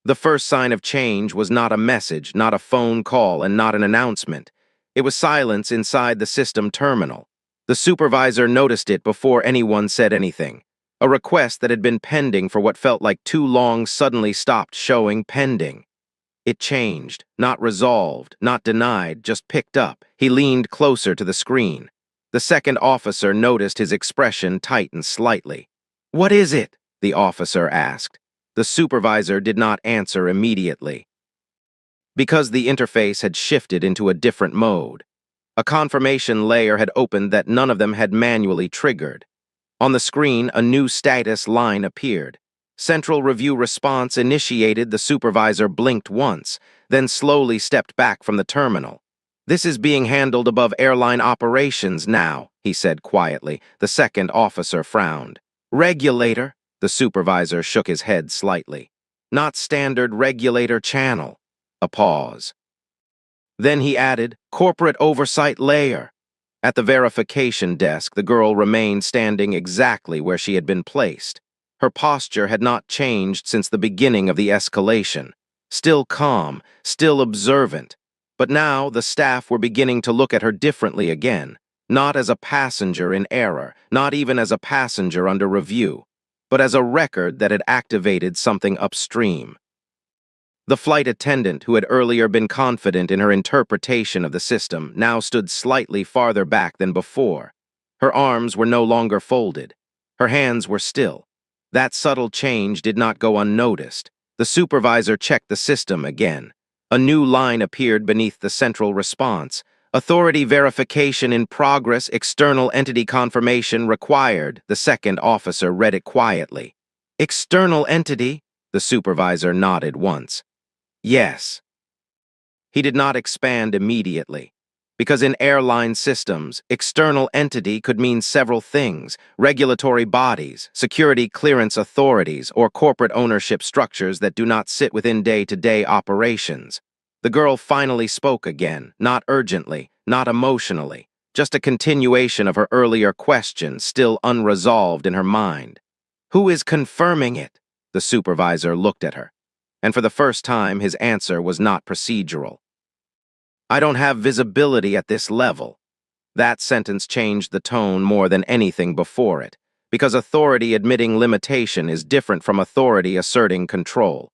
The first sign of change was not a message, not a phone call, and not an announcement. It was silence inside the system terminal. The supervisor noticed it before anyone said anything. A request that had been pending for what felt like too long suddenly stopped showing pending. It changed, not resolved, not denied, just picked up. He leaned closer to the screen. The second officer noticed his expression tighten slightly. "What is it?" the officer asked. The supervisor did not answer immediately, because the interface had shifted into a different mode. A confirmation layer had opened that none of them had manually triggered. On the screen, a new status line appeared. Central Review Response initiated. The supervisor blinked once, then slowly stepped back from the terminal. "This is being handled above airline operations now," he said quietly. The second officer frowned. "Regulator?" The supervisor shook his head slightly. "Not standard regulator channel." A pause. Then he added, "Corporate oversight layer." At the verification desk, the girl remained standing exactly where she had been placed. Her posture had not changed since the beginning of the escalation. Still calm, still observant. But now the staff were beginning to look at her differently again, not as a passenger in error, not even as a passenger under review, but as a record that had activated something upstream. The flight attendant, who had earlier been confident in her interpretation of the system, now stood slightly farther back than before. Her arms were no longer folded. Her hands were still. That subtle change did not go unnoticed. The supervisor checked the system again. A new line appeared beneath the central response. "Authority verification in progress, external entity confirmation required." The second officer read it quietly. "External entity?" The supervisor nodded once. "Yes." He did not expand immediately, because in airline systems, external entity could mean several things: regulatory bodies, security clearance authorities, or corporate ownership structures that do not sit within day-to-day operations. The girl finally spoke again, not urgently, not emotionally, just a continuation of her earlier question, still unresolved in her mind. "Who is confirming it?" The supervisor looked at her. And for the first time, his answer was not procedural. "I don't have visibility at this level." That sentence changed the tone more than anything before it, because authority admitting limitation is different from authority asserting control.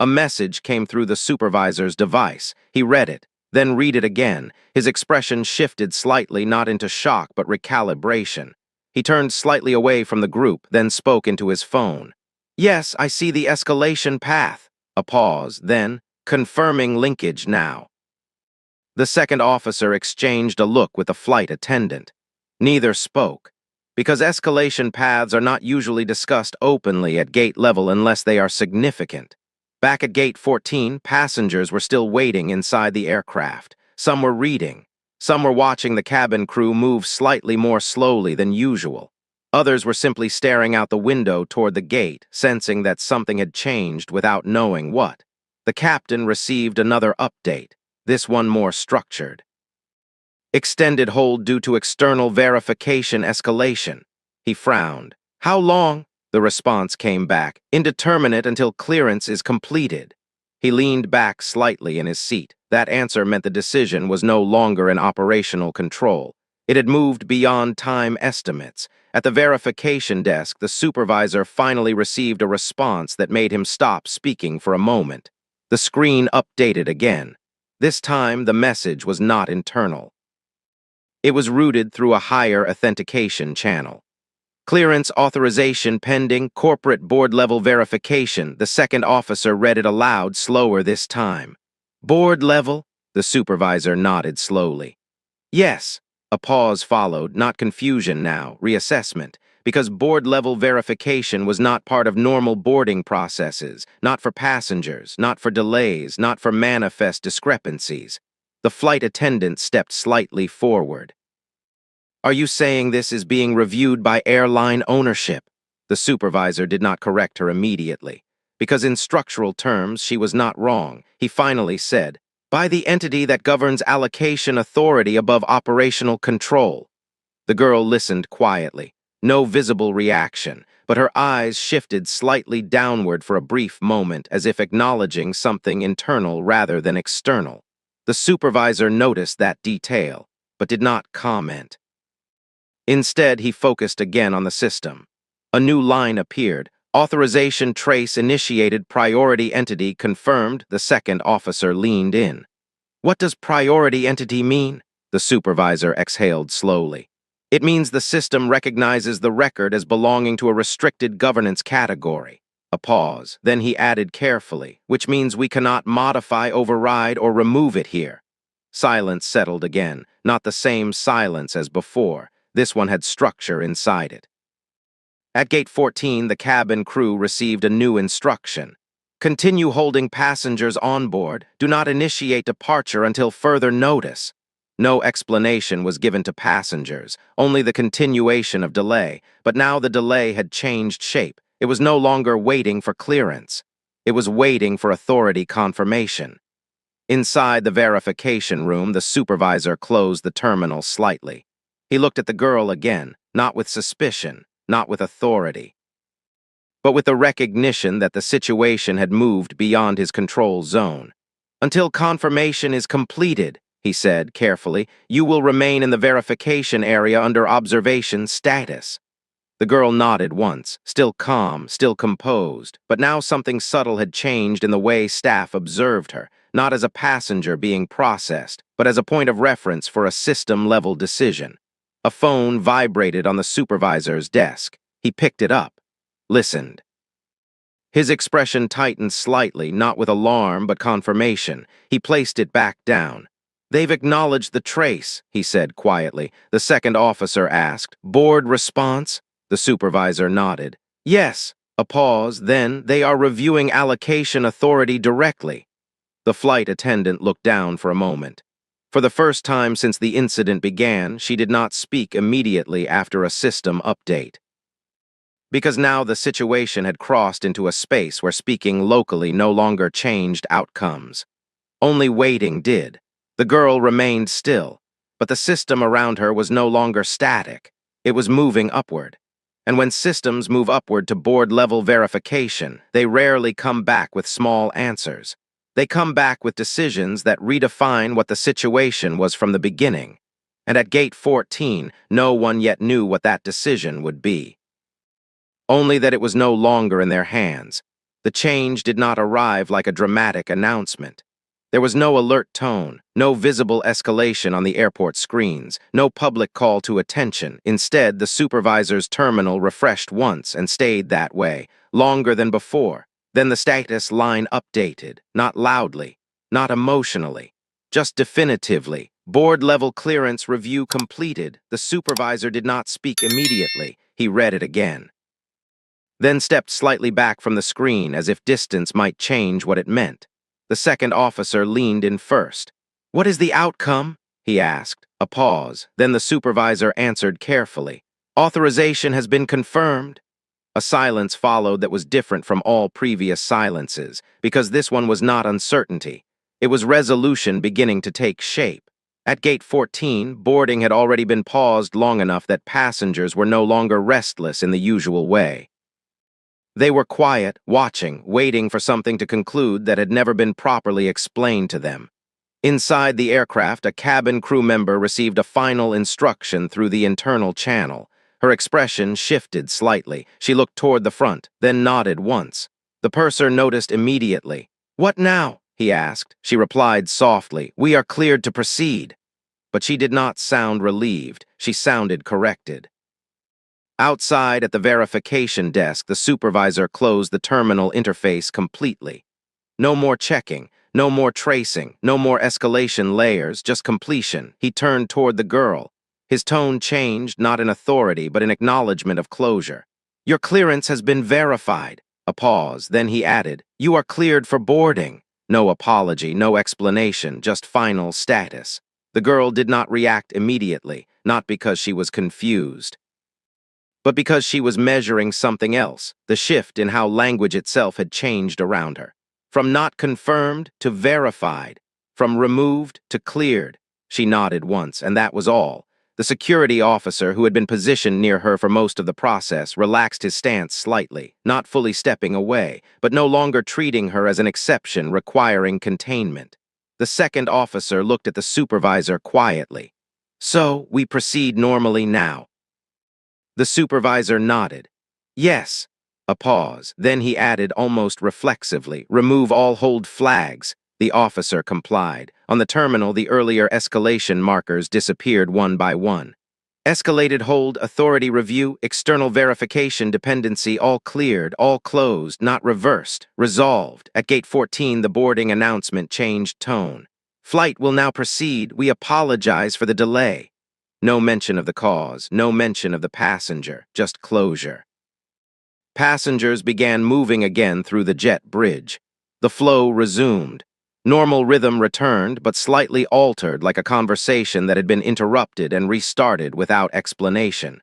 A message came through the supervisor's device. He read it, then read it again. His expression shifted slightly, not into shock, but recalibration. He turned slightly away from the group, then spoke into his phone. "Yes, I see the escalation path." A pause, then, "Confirming linkage now." The second officer exchanged a look with the flight attendant. Neither spoke, because escalation paths are not usually discussed openly at gate level unless they are significant. Back at gate 14, passengers were still waiting inside the aircraft. Some were reading. Some were watching the cabin crew move slightly more slowly than usual. Others were simply staring out the window toward the gate, sensing that something had changed without knowing what. The captain received another update, this one more structured. "Extended hold due to external verification escalation." He frowned. "How long?" The response came back. "Indeterminate until clearance is completed." He leaned back slightly in his seat. That answer meant the decision was no longer in operational control. It had moved beyond time estimates. At the verification desk, the supervisor finally received a response that made him stop speaking for a moment. The screen updated again. This time, the message was not internal. It was routed through a higher authentication channel. "Clearance authorization pending, corporate board-level verification." The second officer read it aloud, slower this time. "Board level?" The supervisor nodded slowly. "Yes." A pause followed, not confusion now, reassessment, because board-level verification was not part of normal boarding processes, not for passengers, not for delays, not for manifest discrepancies. The flight attendant stepped slightly forward. "Are you saying this is being reviewed by airline ownership?" The supervisor did not correct her immediately. because in structural terms she was not wrong. He finally said, "By the entity that governs allocation authority above operational control." The girl listened quietly. No visible reaction, but her eyes shifted slightly downward for a brief moment as if acknowledging something internal rather than external. The supervisor noticed that detail, but did not comment. Instead, he focused again on the system. A new line appeared. Authorization trace initiated, priority entity confirmed. The second officer leaned in. "What does priority entity mean?" The supervisor exhaled slowly. "It means the system recognizes the record as belonging to a restricted governance category." A pause. Then he added carefully, "Which means we cannot modify, override, or remove it here." Silence settled again, not the same silence as before. This one had structure inside it. At gate 14, the cabin crew received a new instruction. "Continue holding passengers on board. Do not initiate departure until further notice." No explanation was given to passengers, only the continuation of delay, but now the delay had changed shape. It was no longer waiting for clearance. It was waiting for authority confirmation. Inside the verification room, the supervisor closed the terminal slightly. He looked at the girl again, not with suspicion, not with authority, but with the recognition that the situation had moved beyond his control zone. "Until confirmation is completed," he said carefully, "you will remain in the verification area under observation status." The girl nodded once, still calm, still composed, but now something subtle had changed in the way staff observed her, not as a passenger being processed, but as a point of reference for a system-level decision. A phone vibrated on the supervisor's desk. He picked it up, listened. His expression tightened slightly, not with alarm but confirmation. He placed it back down. "They've acknowledged the trace," he said quietly. The second officer asked, "Board response?" The supervisor nodded. "Yes." A pause, then, "They are reviewing allocation authority directly." The flight attendant looked down for a moment. For the first time since the incident began, she did not speak immediately after a system update. Because now the situation had crossed into a space where speaking locally no longer changed outcomes. Only waiting did. The girl remained still, but the system around her was no longer static. It was moving upward. And when systems move upward to board-level verification, they rarely come back with small answers. They come back with decisions that redefine what the situation was from the beginning. And at gate 14, no one yet knew what that decision would be. Only that it was no longer in their hands. The change did not arrive like a dramatic announcement. There was no alert tone, no visible escalation on the airport screens, no public call to attention. Instead, the supervisor's terminal refreshed once and stayed that way, longer than before. Then the status line updated, not loudly, not emotionally, just definitively. Board-level clearance review completed. The supervisor did not speak immediately. He read it again, then stepped slightly back from the screen as if distance might change what it meant. The second officer leaned in first. "What is the outcome?" he asked. A pause. Then the supervisor answered carefully. "Authorization has been confirmed." A silence followed that was different from all previous silences, because this one was not uncertainty. It was resolution beginning to take shape. At gate 14, boarding had already been paused long enough that passengers were no longer restless in the usual way. They were quiet, watching, waiting for something to conclude that had never been properly explained to them. Inside the aircraft, a cabin crew member received a final instruction through the internal channel. Her expression shifted slightly. She looked toward the front, then nodded once. The purser noticed immediately. "What now?" he asked. She replied softly, "We are cleared to proceed." But she did not sound relieved. She sounded corrected. Outside at the verification desk, the supervisor closed the terminal interface completely. No more checking, no more tracing, no more escalation layers, just completion. He turned toward the girl. His tone changed, not in authority, but in acknowledgement of closure. "Your clearance has been verified." A pause, then he added, "You are cleared for boarding." No apology, no explanation, just final status. The girl did not react immediately, not because she was confused, but because she was measuring something else, the shift in how language itself had changed around her. From not confirmed to verified, from removed to cleared. She nodded once, and that was all. The security officer, who had been positioned near her for most of the process, relaxed his stance slightly, not fully stepping away, but no longer treating her as an exception requiring containment. The second officer looked at the supervisor quietly. "So, we proceed normally now." The supervisor nodded. "Yes." A pause. Then he added almost reflexively, "Remove all hold flags." The officer complied. On the terminal, the earlier escalation markers disappeared one by one. Escalated hold, authority review, external verification, dependency, all cleared, all closed, not reversed, resolved. At gate 14, the boarding announcement changed tone. "Flight will now proceed. We apologize for the delay." No mention of the cause, no mention of the passenger, just closure. Passengers began moving again through the jet bridge. The flow resumed. Normal rhythm returned, but slightly altered, like a conversation that had been interrupted and restarted without explanation.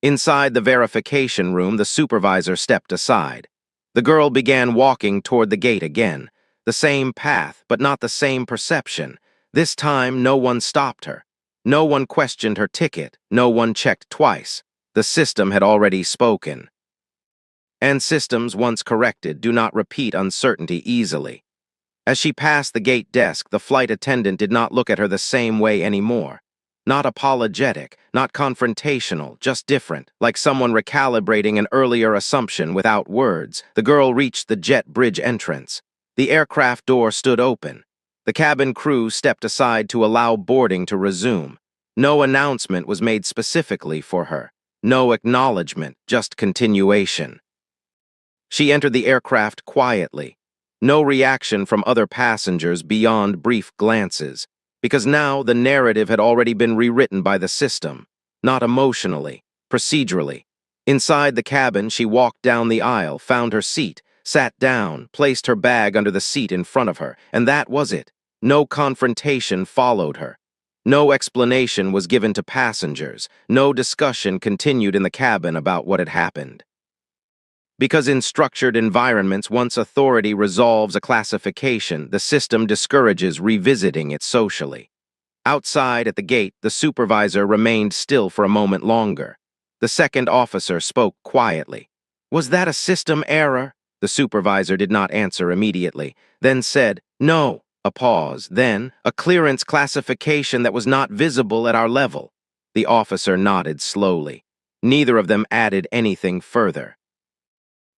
Inside the verification room, the supervisor stepped aside. The girl began walking toward the gate again. The same path, but not the same perception. This time, no one stopped her. No one questioned her ticket. No one checked twice. The system had already spoken. And systems, once corrected, do not repeat uncertainty easily. As she passed the gate desk, the flight attendant did not look at her the same way anymore. Not apologetic, not confrontational, just different, like someone recalibrating an earlier assumption without words. The girl reached the jet bridge entrance. The aircraft door stood open. The cabin crew stepped aside to allow boarding to resume. No announcement was made specifically for her. No acknowledgement, just continuation. She entered the aircraft quietly. No reaction from other passengers beyond brief glances, because now the narrative had already been rewritten by the system, not emotionally, procedurally. Inside the cabin, she walked down the aisle, found her seat, sat down, placed her bag under the seat in front of her, and that was it. No confrontation followed her. No explanation was given to passengers. No discussion continued in the cabin about what had happened. Because in structured environments, once authority resolves a classification, the system discourages revisiting it socially. Outside at the gate, the supervisor remained still for a moment longer. The second officer spoke quietly. "Was that a system error?" The supervisor did not answer immediately, then said, "No." A pause, then, "A clearance classification that was not visible at our level." The officer nodded slowly. Neither of them added anything further.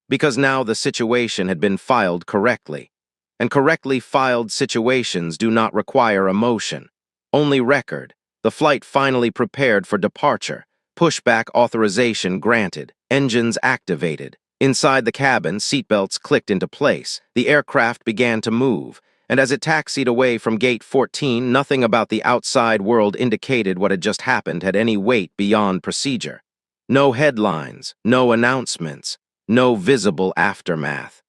Because now the situation had been filed correctly, and correctly filed situations do not require emotion, only record. The flight finally prepared for departure, pushback authorization granted, engines activated. Inside the cabin, seatbelts clicked into place, the aircraft began to move, and as it taxied away from gate 14, nothing about the outside world indicated what had just happened had any weight beyond procedure. No headlines, no announcements. No visible aftermath.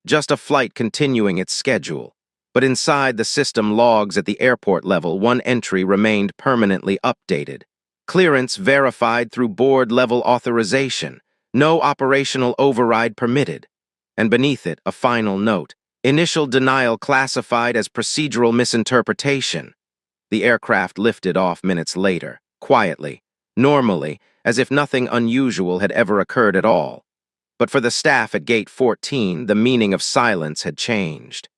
Just a flight continuing its schedule. But inside the system logs at the airport level, one entry remained permanently updated. Clearance verified through board-level authorization. No operational override permitted. And beneath it, a final note. Initial denial classified as procedural misinterpretation. The aircraft lifted off minutes later, quietly, normally, as if nothing unusual had ever occurred at all. But for the staff at Gate 14, the meaning of silence had changed.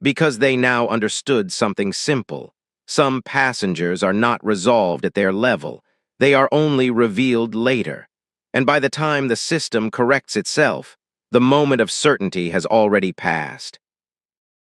Because they now understood something simple. Some passengers are not resolved at their level. They are only revealed later. And by the time the system corrects itself, the moment of certainty has already passed.